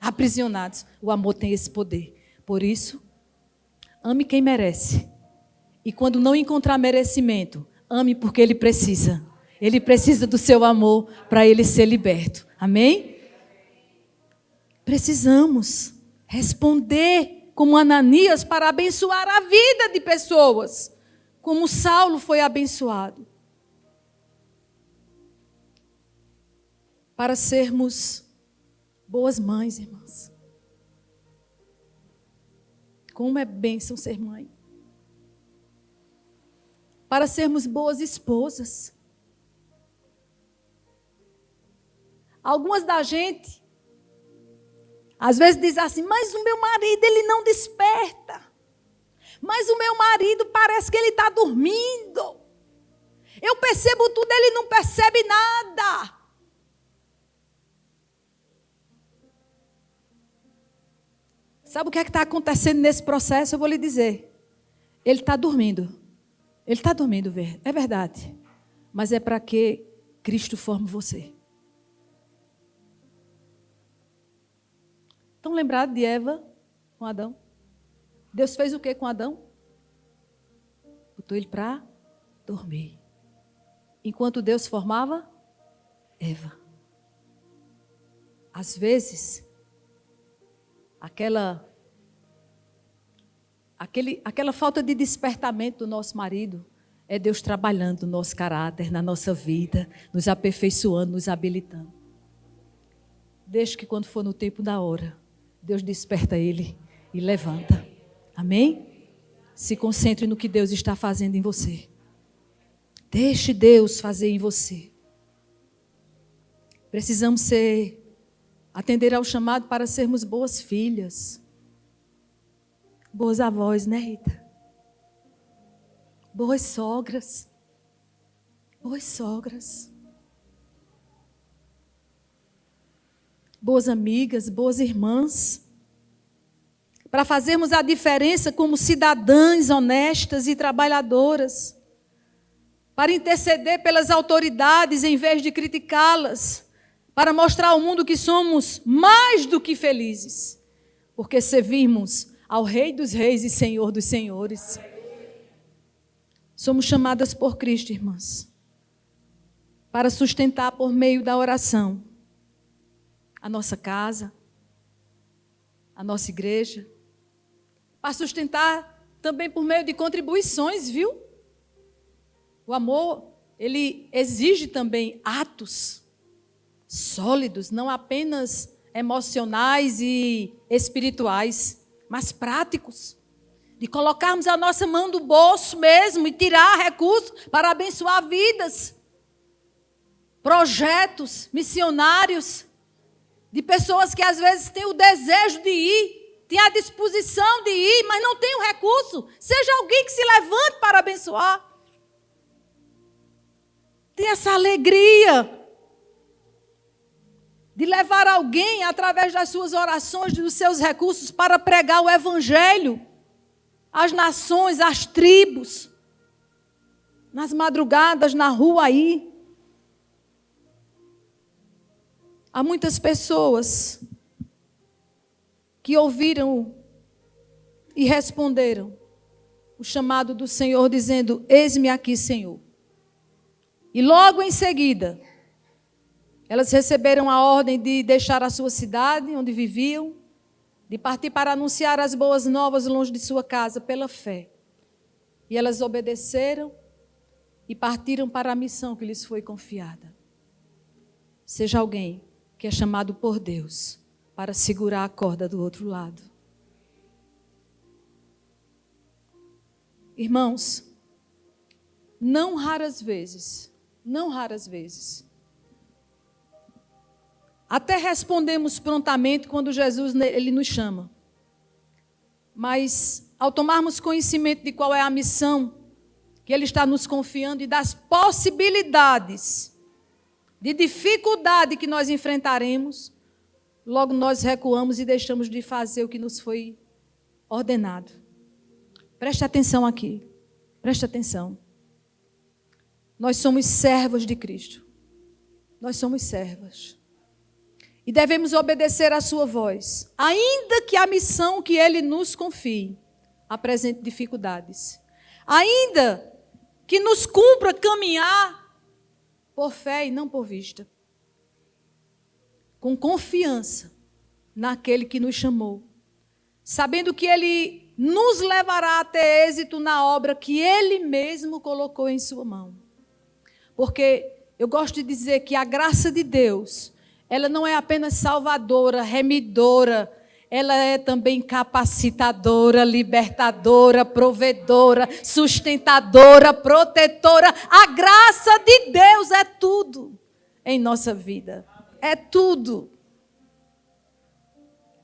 aprisionados. O amor tem esse poder. Por isso, ame quem merece. E quando não encontrar merecimento, ame porque ele precisa. Ele precisa do seu amor para ele ser liberto. Amém? Precisamos responder como Ananias para abençoar a vida de pessoas, como Saulo foi abençoado. Para sermos boas mães, irmãs. Como é bênção ser mãe. Para sermos boas esposas. Algumas da gente, às vezes diz assim: mas o meu marido, ele não desperta. Mas o meu marido parece que ele está dormindo. Eu percebo tudo, ele não percebe nada. Sabe o que é que está acontecendo nesse processo? Eu vou lhe dizer. Ele está dormindo. Ele está dormindo, é verdade. Mas é para que Cristo forme você. Estão lembrados de Eva com Adão? Deus fez o que com Adão? Botou ele para dormir. Enquanto Deus formava Eva. Às vezes, aquela falta de despertamento do nosso marido é Deus trabalhando no nosso caráter, na nossa vida, nos aperfeiçoando, nos habilitando. Deixe que quando for no tempo da hora, Deus desperta ele e levanta. Amém? Se concentre no que Deus está fazendo em você. Deixe Deus fazer em você. Precisamos atender ao chamado para sermos boas filhas. Boas avós, né, Rita? Boas sogras. Boas sogras. Boas amigas, boas irmãs. Para fazermos a diferença como cidadãs honestas e trabalhadoras. Para interceder pelas autoridades em vez de criticá-las. Para mostrar ao mundo que somos mais do que felizes. Porque servimos ao Rei dos Reis e Senhor dos Senhores. Somos chamadas por Cristo, irmãs, para sustentar por meio da oração a nossa casa, a nossa igreja, para sustentar também por meio de contribuições, viu? O amor, ele exige também atos sólidos, não apenas emocionais e espirituais, mas práticos, de colocarmos a nossa mão do bolso mesmo e tirar recursos para abençoar vidas, projetos missionários, de pessoas que às vezes têm o desejo de ir, têm a disposição de ir, mas não têm o recurso. Seja alguém que se levante para abençoar. Tem essa alegria de levar alguém, através das suas orações, dos seus recursos, para pregar o Evangelho às nações, às tribos, nas madrugadas, na rua aí. Há muitas pessoas que ouviram e responderam o chamado do Senhor, dizendo: eis-me aqui, Senhor. E logo em seguida, elas receberam a ordem de deixar a sua cidade, onde viviam, de partir para anunciar as boas novas longe de sua casa, pela fé. E elas obedeceram e partiram para a missão que lhes foi confiada. Seja alguém que é chamado por Deus para segurar a corda do outro lado. Irmãos, não raras vezes, até respondemos prontamente quando Jesus ele nos chama. Mas, ao tomarmos conhecimento de qual é a missão que Ele está nos confiando e das possibilidades de dificuldade que nós enfrentaremos, logo nós recuamos e deixamos de fazer o que nos foi ordenado. Preste atenção aqui. Preste atenção. Nós somos servos de Cristo. Nós somos servas. E devemos obedecer à sua voz, ainda que a missão que Ele nos confie apresente dificuldades. Ainda que nos cumpra caminhar por fé e não por vista. Com confiança naquele que nos chamou. Sabendo que Ele nos levará a ter êxito na obra que Ele mesmo colocou em sua mão. Porque eu gosto de dizer que a graça de Deus, ela não é apenas salvadora, remidora, ela é também capacitadora, libertadora, provedora, sustentadora, protetora. A graça de Deus é tudo em nossa vida. É tudo.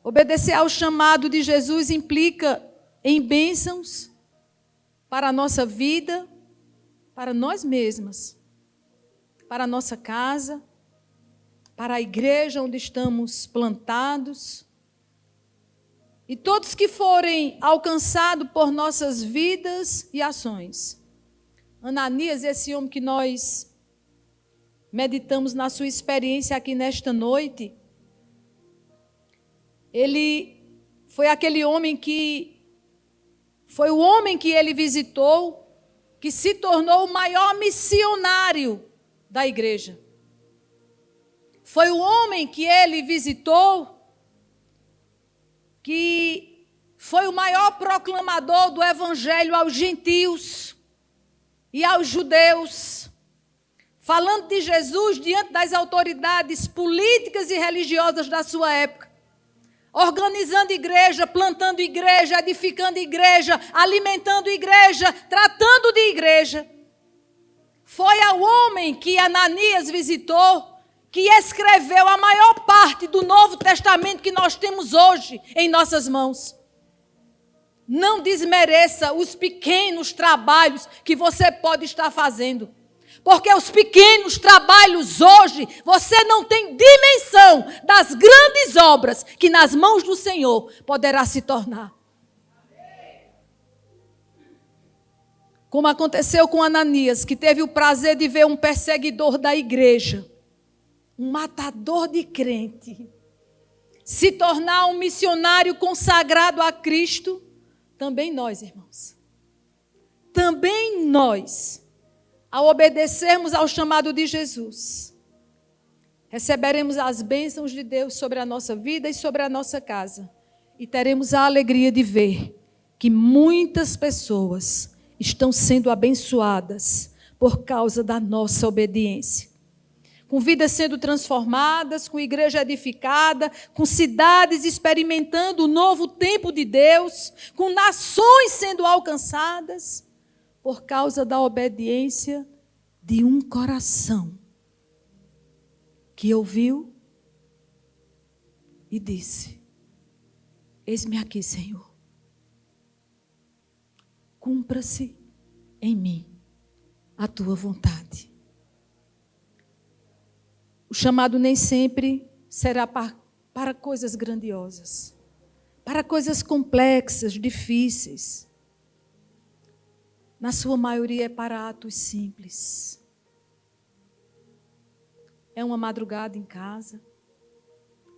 Obedecer ao chamado de Jesus implica em bênçãos para a nossa vida, para nós mesmas, para a nossa casa, para a igreja onde estamos plantados. E todos que forem alcançados por nossas vidas e ações. Ananias, esse homem que nós meditamos na sua experiência aqui nesta noite, ele foi aquele homem que foi o homem que ele visitou, que se tornou o maior missionário da igreja. Foi o homem que ele visitou, que foi o maior proclamador do evangelho aos gentios e aos judeus, falando de Jesus diante das autoridades políticas e religiosas da sua época, organizando igreja, plantando igreja, edificando igreja, alimentando igreja, tratando de igreja. Foi ao homem que Ananias visitou, que escreveu a maior parte do Novo Testamento que nós temos hoje em nossas mãos. Não desmereça os pequenos trabalhos que você pode estar fazendo. Porque os pequenos trabalhos hoje, você não tem dimensão das grandes obras que nas mãos do Senhor poderá se tornar. Como aconteceu com Ananias, que teve o prazer de ver um perseguidor da igreja, um matador de crente, se tornar um missionário consagrado a Cristo, também nós, irmãos. Também nós, ao obedecermos ao chamado de Jesus, receberemos as bênçãos de Deus sobre a nossa vida e sobre a nossa casa. E teremos a alegria de ver que muitas pessoas estão sendo abençoadas por causa da nossa obediência. Com vidas sendo transformadas, com igreja edificada, com cidades experimentando o novo tempo de Deus, com nações sendo alcançadas, por causa da obediência de um coração que ouviu e disse: eis-me aqui, Senhor. Cumpra-se em mim a tua vontade. O chamado nem sempre será para coisas grandiosas, para coisas complexas, difíceis. Na sua maioria é para atos simples. É uma madrugada em casa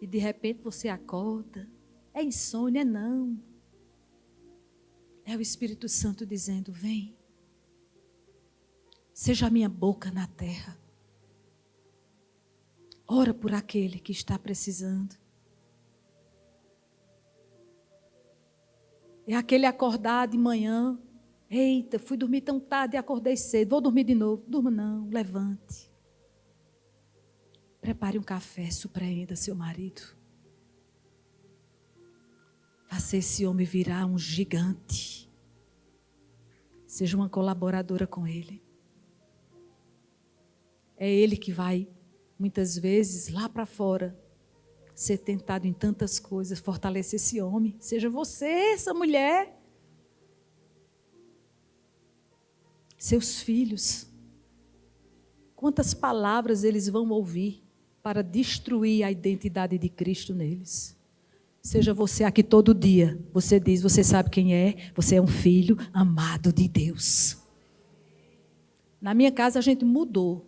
e de repente você acorda. É insônia, não. É o Espírito Santo dizendo: vem, seja a minha boca na terra. Ora por aquele que está precisando. É aquele acordar de manhã. Eita, fui dormir tão tarde e acordei cedo. Vou dormir de novo. Durma não, levante. Prepare um café, surpreenda seu marido. Faça esse homem virar um gigante. Seja uma colaboradora com ele. É ele que vai, muitas vezes, lá para fora, ser tentado em tantas coisas. Fortaleça esse homem. Seja você essa mulher. Seus filhos. Quantas palavras eles vão ouvir para destruir a identidade de Cristo neles. Seja você aqui todo dia. Você diz, você sabe quem é? Você é um filho amado de Deus. Na minha casa a gente mudou.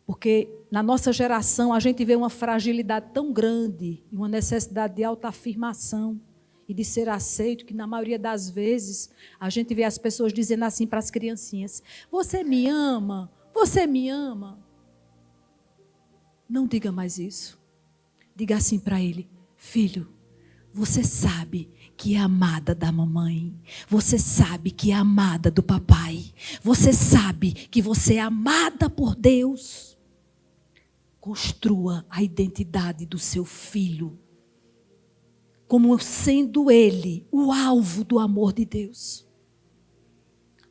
Porque na nossa geração a gente vê uma fragilidade tão grande e uma necessidade de autoafirmação e de ser aceito, que na maioria das vezes a gente vê as pessoas dizendo assim para as criancinhas: você me ama? Você me ama? Não diga mais isso. Diga assim para ele: filho, você sabe que é amada da mamãe. Você sabe que é amada do papai. Você sabe que você é amada por Deus. Construa a identidade do seu filho como sendo ele o alvo do amor de Deus.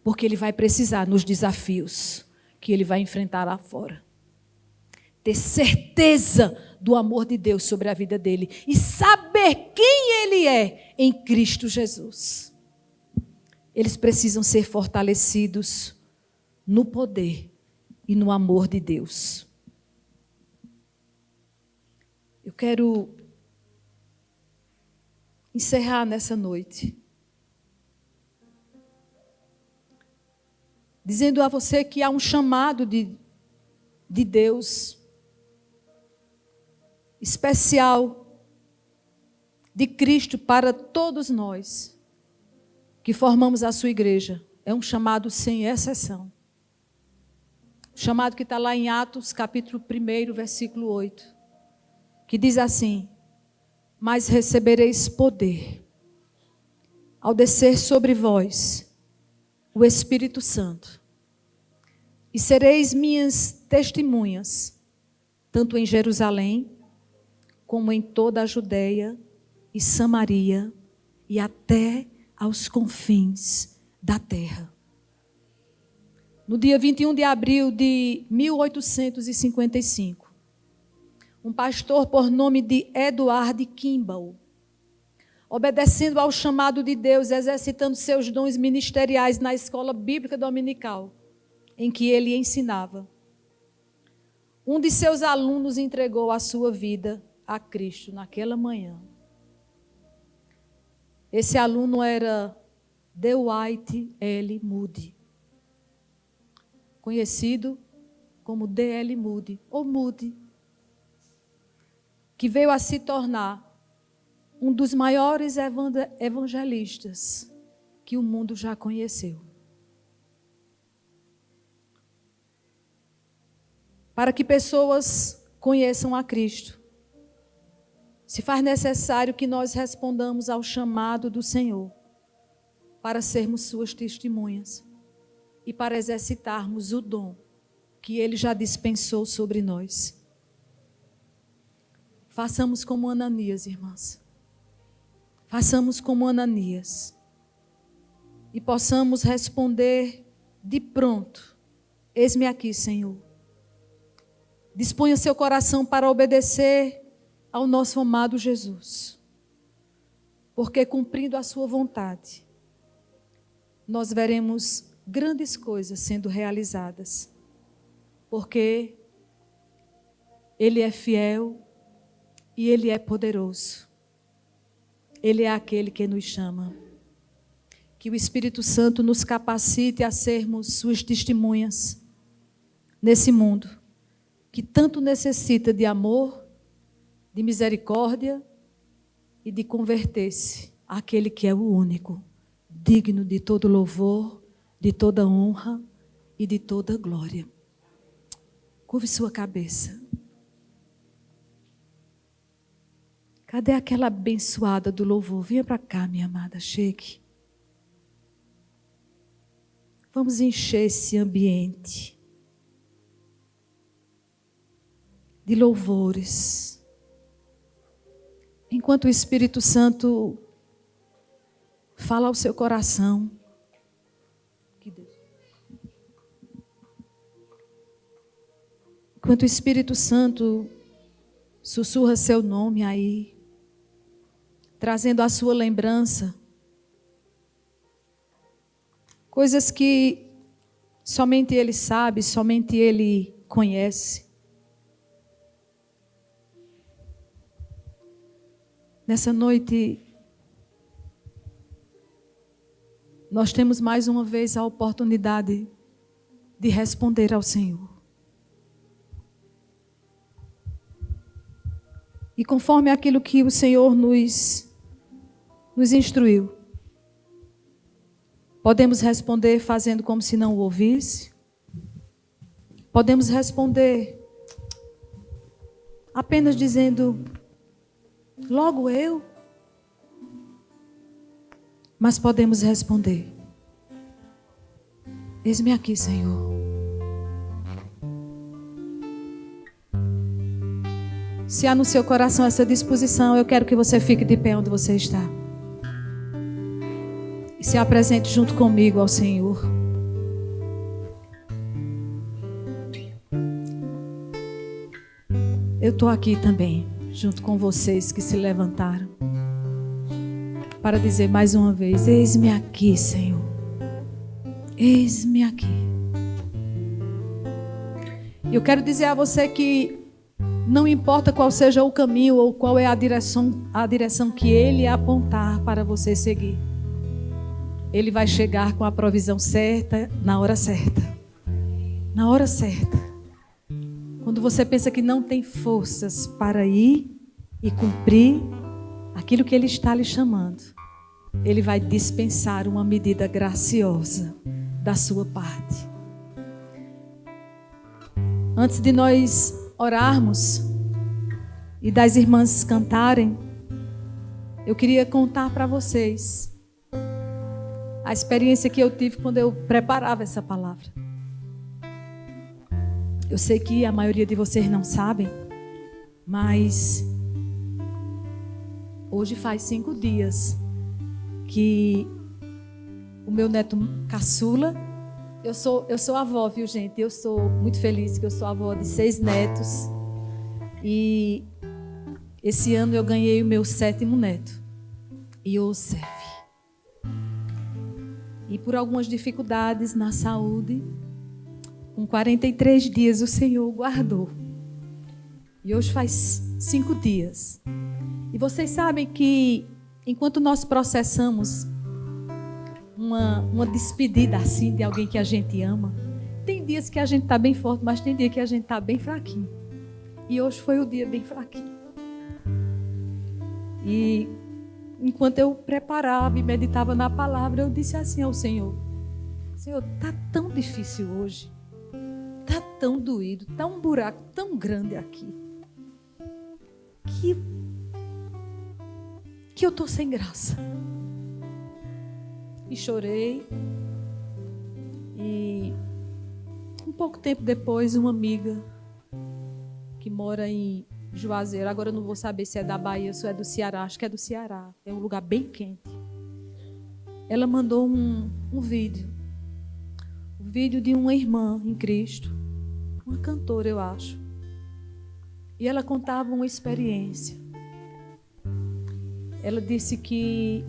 Porque ele vai precisar nos desafios que ele vai enfrentar lá fora. Ter certeza do amor de Deus sobre a vida dele e saber quem ele é em Cristo Jesus. Eles precisam ser fortalecidos no poder e no amor de Deus. Eu quero encerrar nessa noite dizendo a você que há um chamado de Deus especial de Cristo para todos nós que formamos a sua igreja. É um chamado sem exceção. O chamado que está lá em Atos, capítulo 1, versículo 8. Que diz assim: mas recebereis poder ao descer sobre vós o Espírito Santo, e sereis minhas testemunhas, tanto em Jerusalém, como em toda a Judeia e Samaria, e até aos confins da terra. No dia 21 de abril de 1855, um pastor por nome de Edward Kimball, obedecendo ao chamado de Deus, exercitando seus dons ministeriais na escola bíblica dominical, em que ele ensinava, um de seus alunos entregou a sua vida a Cristo naquela manhã. Esse aluno era Dwight L. Moody, conhecido como D.L. Moody, ou Moody, que veio a se tornar um dos maiores evangelistas que o mundo já conheceu. Para que pessoas conheçam a Cristo, se faz necessário que nós respondamos ao chamado do Senhor para sermos suas testemunhas e para exercitarmos o dom que Ele já dispensou sobre nós. Façamos como Ananias, irmãs. Façamos como Ananias. E possamos responder de pronto: eis-me aqui, Senhor. Disponha seu coração para obedecer ao nosso amado Jesus. Porque cumprindo a sua vontade, nós veremos grandes coisas sendo realizadas. Porque Ele é fiel e Ele é poderoso. Ele é aquele que nos chama. Que o Espírito Santo nos capacite a sermos suas testemunhas nesse mundo, que tanto necessita de amor, de misericórdia e de converter-se àquele que é o único, digno de todo louvor, de toda honra e de toda glória. Curve sua cabeça. Cadê aquela abençoada do louvor? Venha para cá, minha amada, chegue. Vamos encher esse ambiente de louvores. Enquanto o Espírito Santo fala ao seu coração. Enquanto o Espírito Santo Sussurra seu nome aí, trazendo a sua lembrança. Coisas que somente Ele sabe, somente Ele conhece. Nessa noite, nós temos mais uma vez a oportunidade de responder ao Senhor. E conforme aquilo que o Senhor nos instruiu, podemos responder fazendo como se não o ouvisse. Podemos responder apenas dizendo, logo eu. Mas podemos responder, eis-me aqui, Senhor. Se há no seu coração essa disposição, eu quero que você fique de pé onde você está. E se apresente junto comigo ao Senhor. Eu estou aqui também, junto com vocês que se levantaram, para dizer mais uma vez, eis-me aqui, Senhor. Eis-me aqui. Eu quero dizer a você que não importa qual seja o caminho ou qual é a direção que Ele apontar para você seguir, Ele vai chegar com a provisão certa, na hora certa. Na hora certa. Quando você pensa que não tem forças para ir e cumprir aquilo que Ele está lhe chamando, Ele vai dispensar uma medida graciosa da sua parte. Antes de nós orarmos e das irmãs cantarem, eu queria contar para vocês a experiência que eu tive quando eu preparava essa palavra. Eu sei que a maioria de vocês não sabem, mas hoje faz 5 dias que o meu neto caçula, eu sou avó, viu, gente? Eu sou muito feliz que eu sou avó de 6 netos. E esse ano eu ganhei o meu 7º neto, Yosef. E por algumas dificuldades na saúde, com 43 dias o Senhor o guardou. E hoje faz 5 dias. E vocês sabem que enquanto nós processamos uma despedida assim de alguém que a gente ama, tem dias que a gente está bem forte, mas tem dia que a gente está bem fraquinho. E hoje foi o dia bem fraquinho. E enquanto eu preparava e meditava na palavra, eu disse assim ao Senhor, Senhor, está tão difícil hoje, está tão doído, está um buraco tão grande aqui, que eu estou sem graça. E chorei. E um pouco tempo depois, uma amiga que mora em Juazeiro, agora eu não vou saber se é da Bahia ou é do Ceará, acho que é do Ceará, é um lugar bem quente. Ela mandou um vídeo de uma irmã em Cristo, uma cantora, eu acho. E ela contava uma experiência. Ela disse que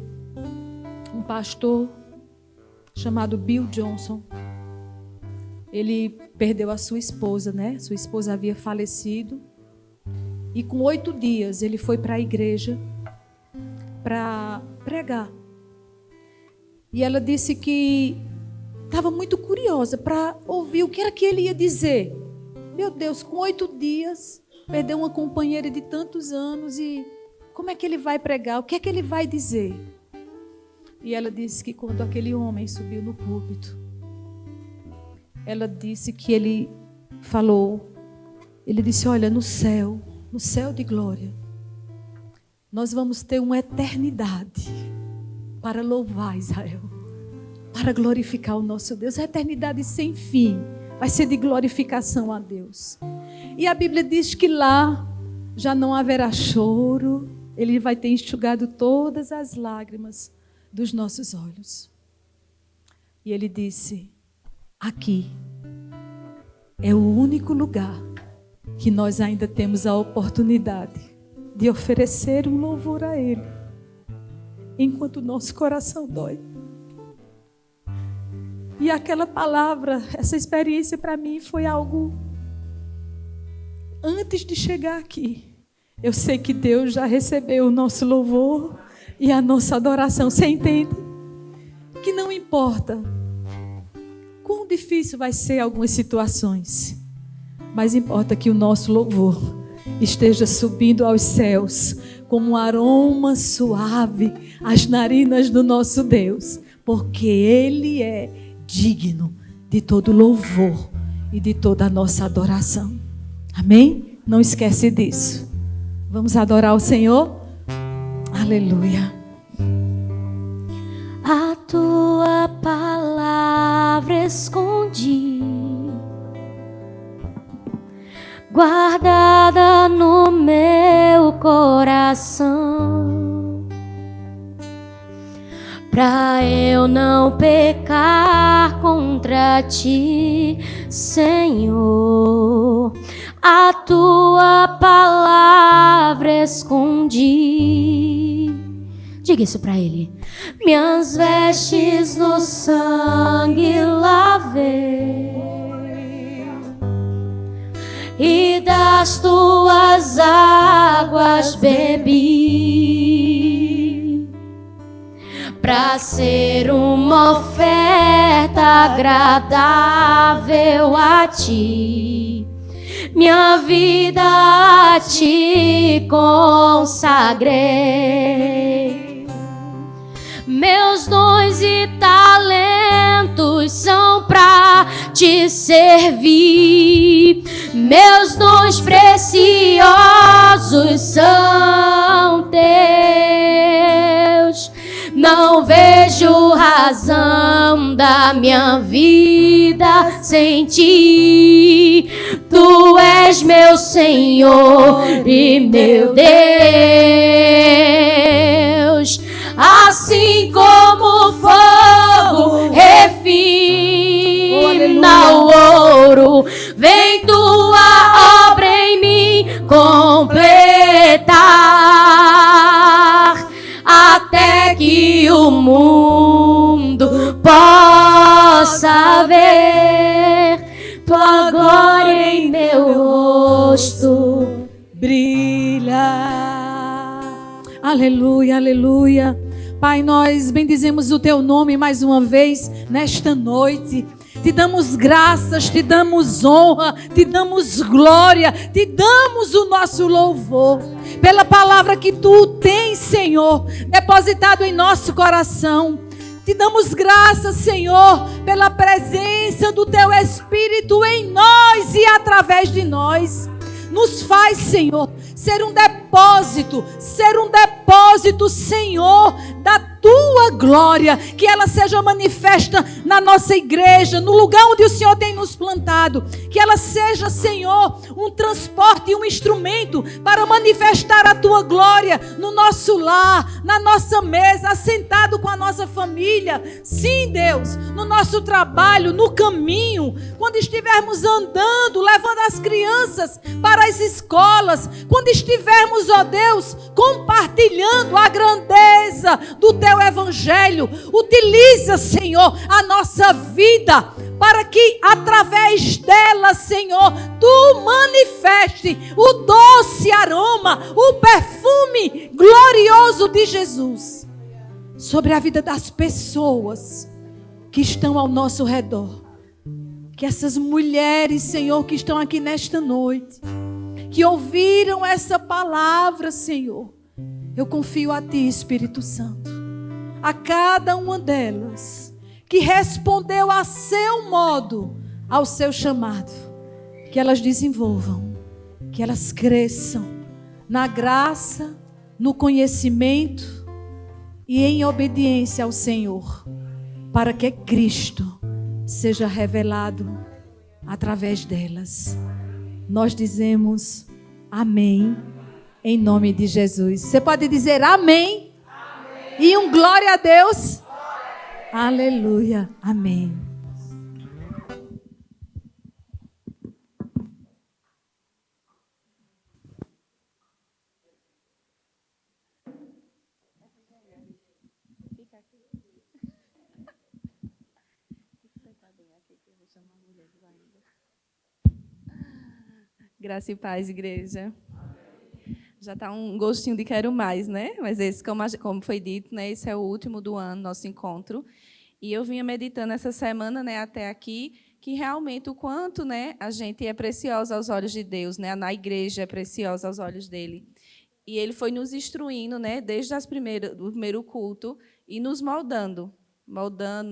um pastor chamado Bill Johnson, ele perdeu a sua esposa, né? Sua esposa havia falecido. E com 8 dias ele foi para a igreja para pregar. E ela disse que estava muito curiosa para ouvir o que era que ele ia dizer. Meu Deus, com 8 dias, perdeu uma companheira de tantos anos e como é que ele vai pregar? O que é que ele vai dizer? E ela disse que quando aquele homem subiu no púlpito, ela disse que ele falou, ele disse, olha, no céu de glória, nós vamos ter uma eternidade para louvar Israel, para glorificar o nosso Deus. A eternidade sem fim vai ser de glorificação a Deus. E a Bíblia diz que lá já não haverá choro, Ele vai ter enxugado todas as lágrimas dos nossos olhos. E ele disse, aqui é o único lugar que nós ainda temos a oportunidade de oferecer um louvor a Ele, enquanto o nosso coração dói. E aquela palavra, essa experiência para mim foi algo... Antes de chegar aqui, eu sei que Deus já recebeu o nosso louvor e a nossa adoração. Você entende? Que não importa quão difícil vai ser algumas situações, mas importa que o nosso louvor esteja subindo aos céus como um aroma suave às narinas do nosso Deus, porque Ele é digno de todo louvor e de toda a nossa adoração. Amém? Não esquece disso. Vamos adorar o Senhor? Aleluia. A tua palavra escondi, guardada no meu coração, pra eu não pecar contra ti, Senhor. A tua palavra escondi. Diga isso pra Ele. Minhas vestes no sangue lavei, e das tuas águas bebi, pra ser uma oferta agradável a ti. Minha vida a ti consagrei. Meus dons e talentos são pra te servir. Meus dons preciosos são teus. Não vejo razão da minha vida sem ti. Tu és meu Senhor e meu Deus. Assim como o fogo refina o ouro, vem tua obra em mim completar, até que o mundo possa ver tua glória em meu rosto brilhar. Aleluia, aleluia. Pai, nós bendizemos o teu nome mais uma vez nesta noite. Te damos graças, te damos honra, te damos glória, te damos o nosso louvor pela palavra que tu tens, Senhor, depositado em nosso coração. Te damos graças, Senhor, pela presença do teu Espírito em nós e através de nós. Nos faz, Senhor, ser um depósito, Senhor, da tua glória, que ela seja manifesta na nossa igreja, no lugar onde o Senhor tem nos plantado, que ela seja, Senhor, um transporte e um instrumento para manifestar a tua glória no nosso lar, na nossa mesa, assentado com a nossa família. Sim, Deus, no nosso trabalho, no caminho, quando estivermos andando, levando as crianças para as escolas, quando estivermos, ó Deus, compartilhando a grandeza do teu evangelho. Utiliza, Senhor, a nossa vida para que através dela, Senhor, tu manifeste o doce aroma, o perfume glorioso de Jesus sobre a vida das pessoas que estão ao nosso redor. Que essas mulheres, Senhor, que estão aqui nesta noite, que ouviram essa palavra, Senhor, eu confio a Ti, Espírito Santo, a cada uma delas que respondeu a seu modo ao seu chamado, que elas desenvolvam, que elas cresçam na graça, no conhecimento e em obediência ao Senhor, para que Cristo seja revelado através delas. Nós dizemos amém, em nome de Jesus. Você pode dizer amém? Amém. E um glória a Deus? Glória a Deus. Aleluia, amém. Graça e paz, igreja. Já está um gostinho de quero mais, né? Mas esse, como foi dito, né, esse é o último do ano, nosso encontro. E eu vinha meditando essa semana, né, até aqui, que realmente o quanto, né, a gente é preciosa aos olhos de Deus, né? Na igreja é preciosa aos olhos dele. E ele foi nos instruindo, né, desde o primeiro culto e nos moldando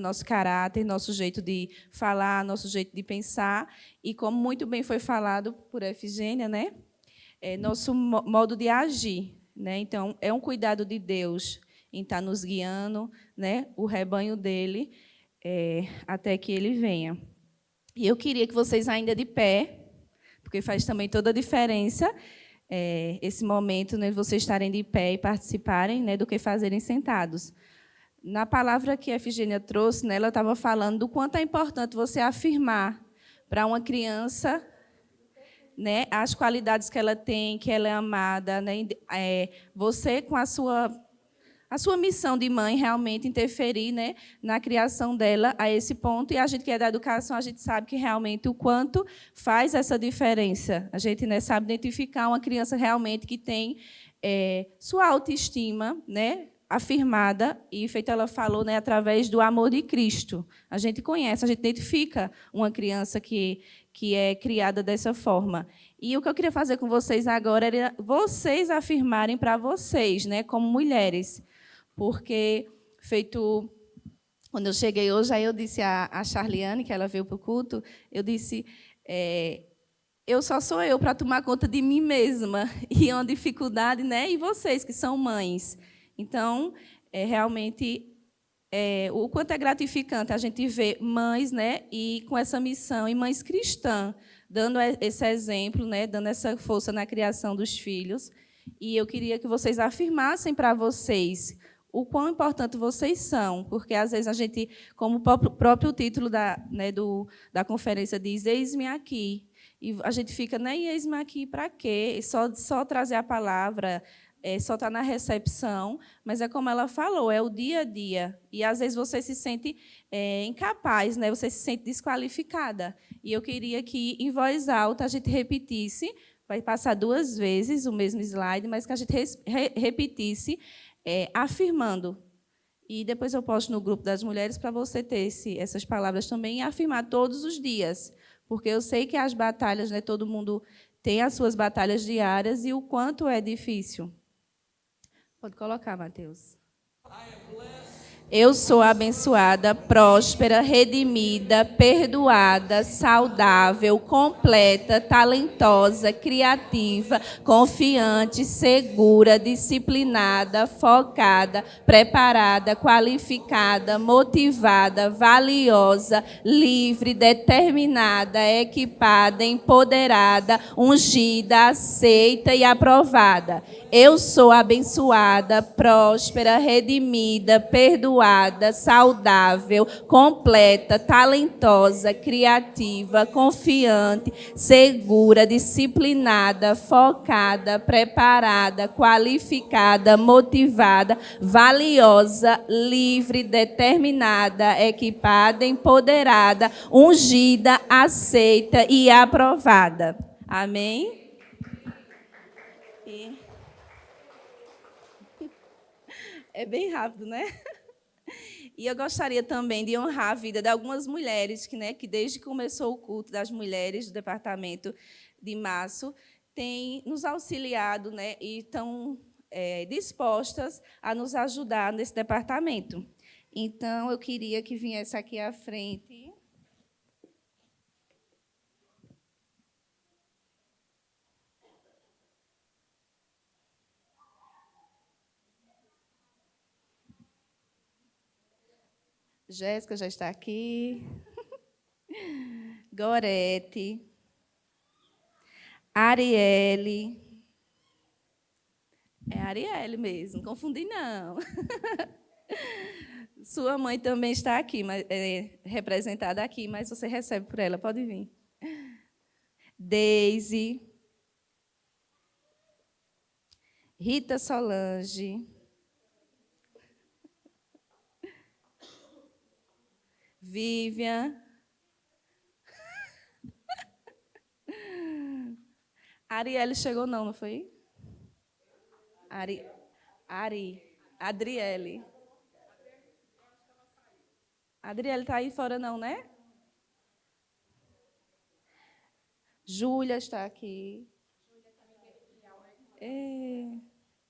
nosso caráter, nosso jeito de falar, nosso jeito de pensar. E como muito bem foi falado por Efigênia, né, nosso modo de agir, né? Então, é um cuidado de Deus em estar nos guiando, né, o rebanho dele, até que ele venha. E eu queria que vocês ainda de pé, porque faz também toda a diferença esse momento, né, de vocês estarem de pé e participarem, né, do que fazerem sentados. Na palavra que a Efigênia trouxe, né, ela estava falando do quanto é importante você afirmar para uma criança, né, as qualidades que ela tem, que ela é amada, né, você com a sua missão de mãe realmente interferir, né, na criação dela a esse ponto. E a gente que é da educação, a gente sabe que realmente o quanto faz essa diferença. A gente, né, sabe identificar uma criança realmente que tem sua autoestima, né, afirmada, e feito ela falou, né, através do amor de Cristo. A gente conhece, a gente identifica uma criança que é criada dessa forma. E o que eu queria fazer com vocês agora era vocês afirmarem para vocês, né, como mulheres. Porque, feito, quando eu cheguei hoje, aí eu disse a Charliane, que ela veio para o culto, eu disse, eu só sou eu para tomar conta de mim mesma. E é uma dificuldade, né? E vocês, que são mães. Então, realmente, o quanto é gratificante a gente ver mães, né, e com essa missão, e mães cristãs, dando esse exemplo, né, dando essa força na criação dos filhos. E eu queria que vocês afirmassem para vocês o quão importante vocês são, porque, às vezes, a gente, como o próprio título da conferência diz, eis-me aqui, e a gente fica, né, e eis-me aqui para quê? Só trazer a palavra, só estar na recepção, mas é como ela falou, é o dia a dia. E, às vezes, você se sente incapaz, né? Você se sente desqualificada. E eu queria que, em voz alta, a gente repetisse, vai passar 2 vezes o mesmo slide, mas que a gente repetisse, afirmando. E depois eu posto no grupo das mulheres para você ter essas palavras também e afirmar todos os dias. Porque eu sei que as batalhas, né, todo mundo tem as suas batalhas diárias e o quanto é difícil. Pode colocar, Mateus. Eu sou abençoada, próspera, redimida, perdoada, saudável, completa, talentosa, criativa, confiante, segura, disciplinada, focada, preparada, qualificada, motivada, valiosa, livre, determinada, equipada, empoderada, ungida, aceita e aprovada. Eu sou abençoada, próspera, redimida, perdoada, saudável, completa, talentosa, criativa, confiante, segura, disciplinada, focada, preparada, qualificada, motivada, valiosa, livre, determinada, equipada, empoderada, ungida, aceita e aprovada. Amém? É bem rápido, né? E eu gostaria também de honrar a vida de algumas mulheres que desde que começou o culto das mulheres do departamento de março, têm nos auxiliado, né, e estão dispostas a nos ajudar nesse departamento. Então, eu queria que viesse aqui à frente. Jéssica já está aqui. Gorete. Arielle. É Arielle mesmo, não confundi, não. Sua mãe também está aqui, representada aqui, mas você recebe por ela, pode vir. Deise. Rita Solange. Vivian. Arielle chegou não foi? Adriele. Adriele está aí fora não, né? Júlia está aqui.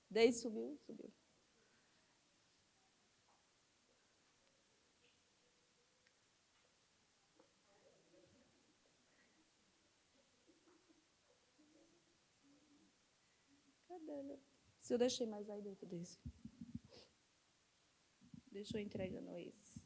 Deise subiu? Subiu. Cadê? Se eu deixei mais aí dentro desse. Deixa eu entregando esse.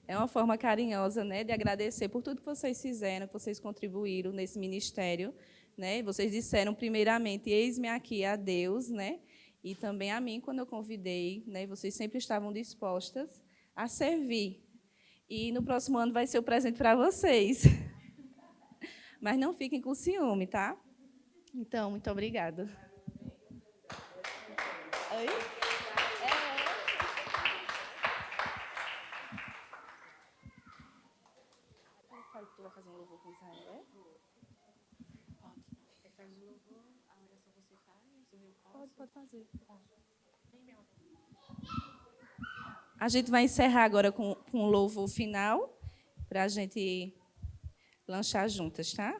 É uma forma carinhosa, né, de agradecer por tudo que vocês fizeram, que vocês contribuíram nesse ministério, né? Vocês disseram primeiramente, eis-me aqui a Deus, né? E também a mim quando eu convidei, né? Vocês sempre estavam dispostas a servir. E no próximo ano vai ser o presente para vocês. Mas não fiquem com ciúme, tá? Então, muito obrigada. Oi? Tu vai fazer um louvor com Israel, é? Pode. Faz o louvor, a oração você faz, o meu posso? Pode fazer. A gente vai encerrar agora com um louvor final, para a gente lanchar juntas, tá?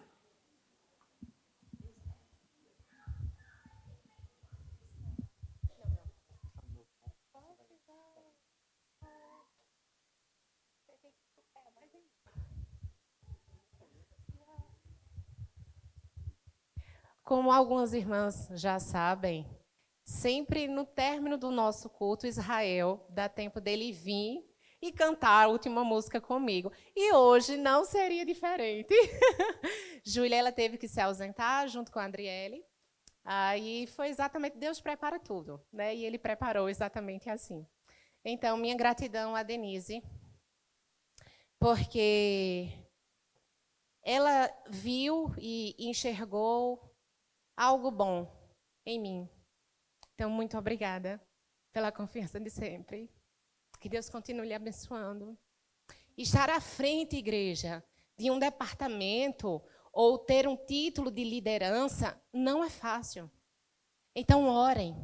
Como algumas irmãs já sabem, sempre no término do nosso culto, Israel dá tempo dele vir e cantar a última música comigo. E hoje não seria diferente. Júlia, ela teve que se ausentar junto com a Adriele. Aí foi exatamente, Deus prepara tudo, né? E Ele preparou exatamente assim. Então, minha gratidão a Denise, porque ela viu e enxergou algo bom em mim. Então, muito obrigada pela confiança de sempre. Que Deus continue lhe abençoando. Estar à frente, igreja, de um departamento ou ter um título de liderança não é fácil. Então, orem.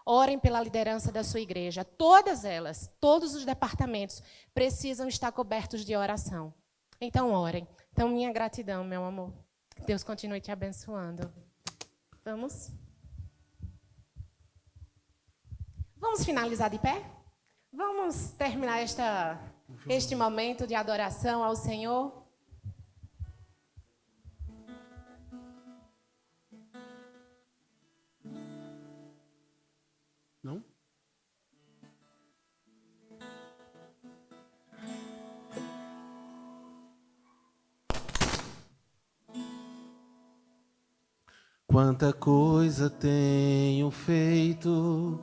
Orem pela liderança da sua igreja. Todas elas, todos os departamentos precisam estar cobertos de oração. Então, orem. Então, minha gratidão, meu amor. Que Deus continue te abençoando. Vamos? Vamos finalizar de pé? Vamos terminar esta este momento de adoração ao Senhor. Não? Quanta coisa tenho feito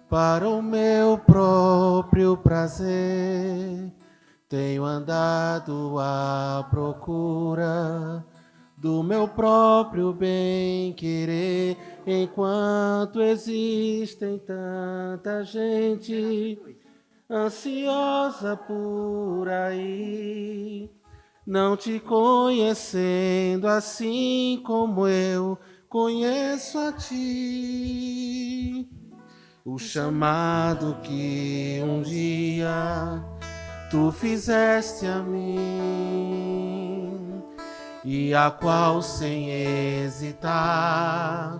para o meu próprio prazer. Tenho andado à procura do meu próprio bem-querer, enquanto existem tanta gente ansiosa por aí, não te conhecendo assim como eu conheço a ti. O chamado que um dia tu fizeste a mim, e a qual sem hesitar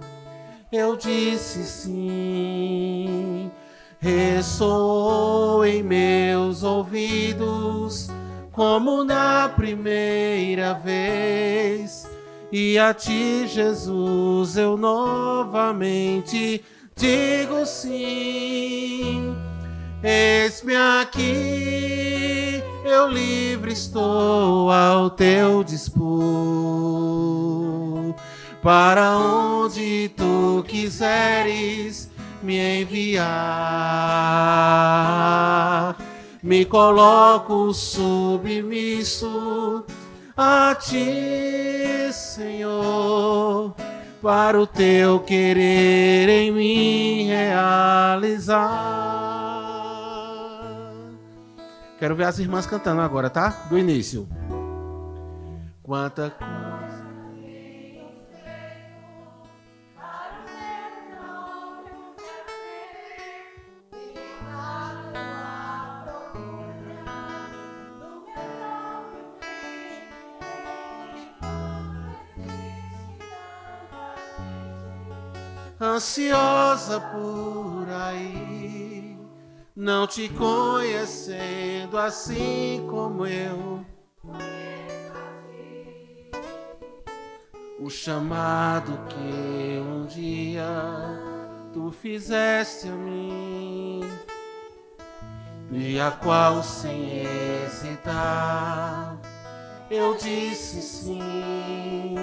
eu disse sim. Ressoou em meus ouvidos como na primeira vez, e a ti, Jesus, eu novamente digo sim. Eis-me aqui, eu livre estou ao teu dispor, para onde tu quiseres me enviar. Me coloco submisso a ti, Senhor, para o teu querer em mim realizar. Quero ver as irmãs cantando agora, tá? Do início. Quanta coisa. Ansiosa por aí, não te conhecendo assim como eu. O chamado que um dia tu fizeste a mim, e a qual sem hesitar eu disse sim.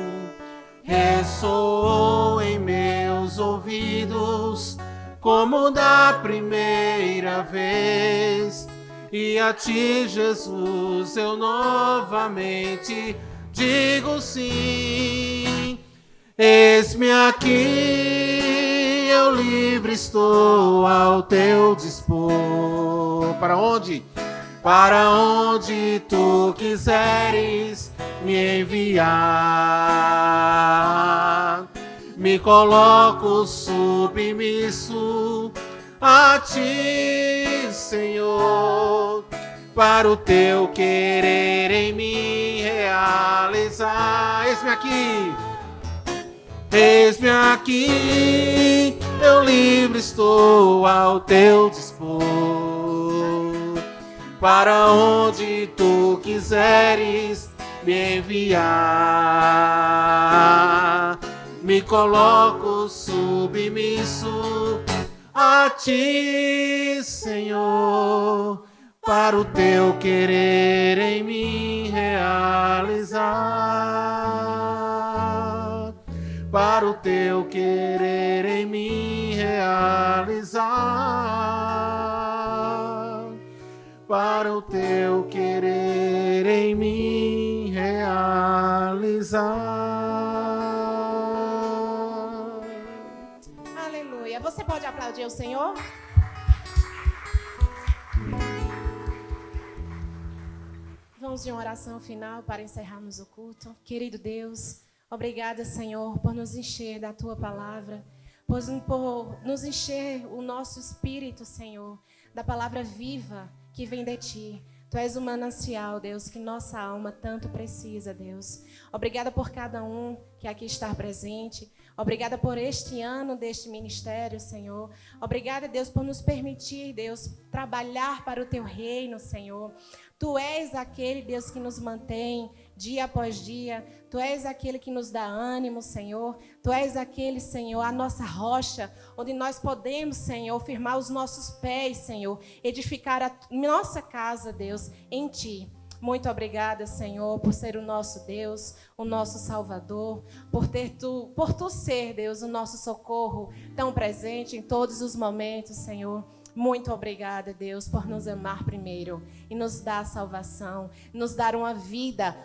Ressoou em meus ouvidos como da primeira vez, e a ti, Jesus, eu novamente digo sim. Eis-me aqui, eu livre estou ao teu dispor. Para onde? Para onde tu quiseres me enviar. Me coloco submisso a ti, Senhor, para o teu querer em mim realizar. Eis-me aqui, eis-me aqui, eu livre estou ao teu dispor, para onde tu quiseres me enviar. Me coloco submisso a ti, Senhor, para o teu querer em mim realizar. Para o teu querer em mim realizar. Para o teu querer em mim realizar. Aleluia. Você pode aplaudir o Senhor? Vamos de uma oração final para encerrarmos o culto. Querido Deus, obrigada, Senhor, por nos encher da Tua palavra, por nos encher o nosso espírito, Senhor, da palavra viva que vem de Ti. Tu és o manancial, Deus, que nossa alma tanto precisa, Deus. Obrigada por cada um que aqui está presente. Obrigada por este ano deste ministério, Senhor. Obrigada, Deus, por nos permitir, Deus, trabalhar para o teu reino, Senhor. Tu és aquele, Deus, que nos mantém dia após dia. Tu és aquele que nos dá ânimo, Senhor. Tu és aquele, Senhor, a nossa rocha, onde nós podemos, Senhor, firmar os nossos pés, Senhor, edificar a nossa casa, Deus, em Ti. Muito obrigada, Senhor, por ser o nosso Deus, o nosso Salvador, por tu ser, Deus, o nosso socorro tão presente em todos os momentos, Senhor. Muito obrigada, Deus, por nos amar primeiro e nos dar a salvação, nos dar uma vida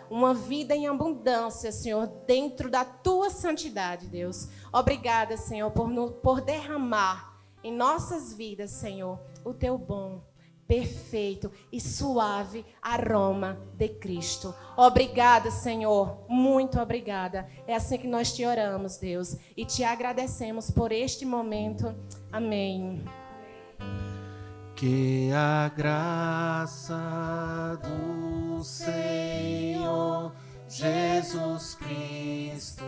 em abundância, Senhor, dentro da tua santidade, Deus. Obrigada, Senhor, por derramar em nossas vidas, Senhor, o teu bom, perfeito e suave aroma de Cristo. Obrigada, Senhor, muito obrigada. É assim que nós te oramos, Deus, e te agradecemos por este momento. Amém. Que a graça do Senhor Jesus Cristo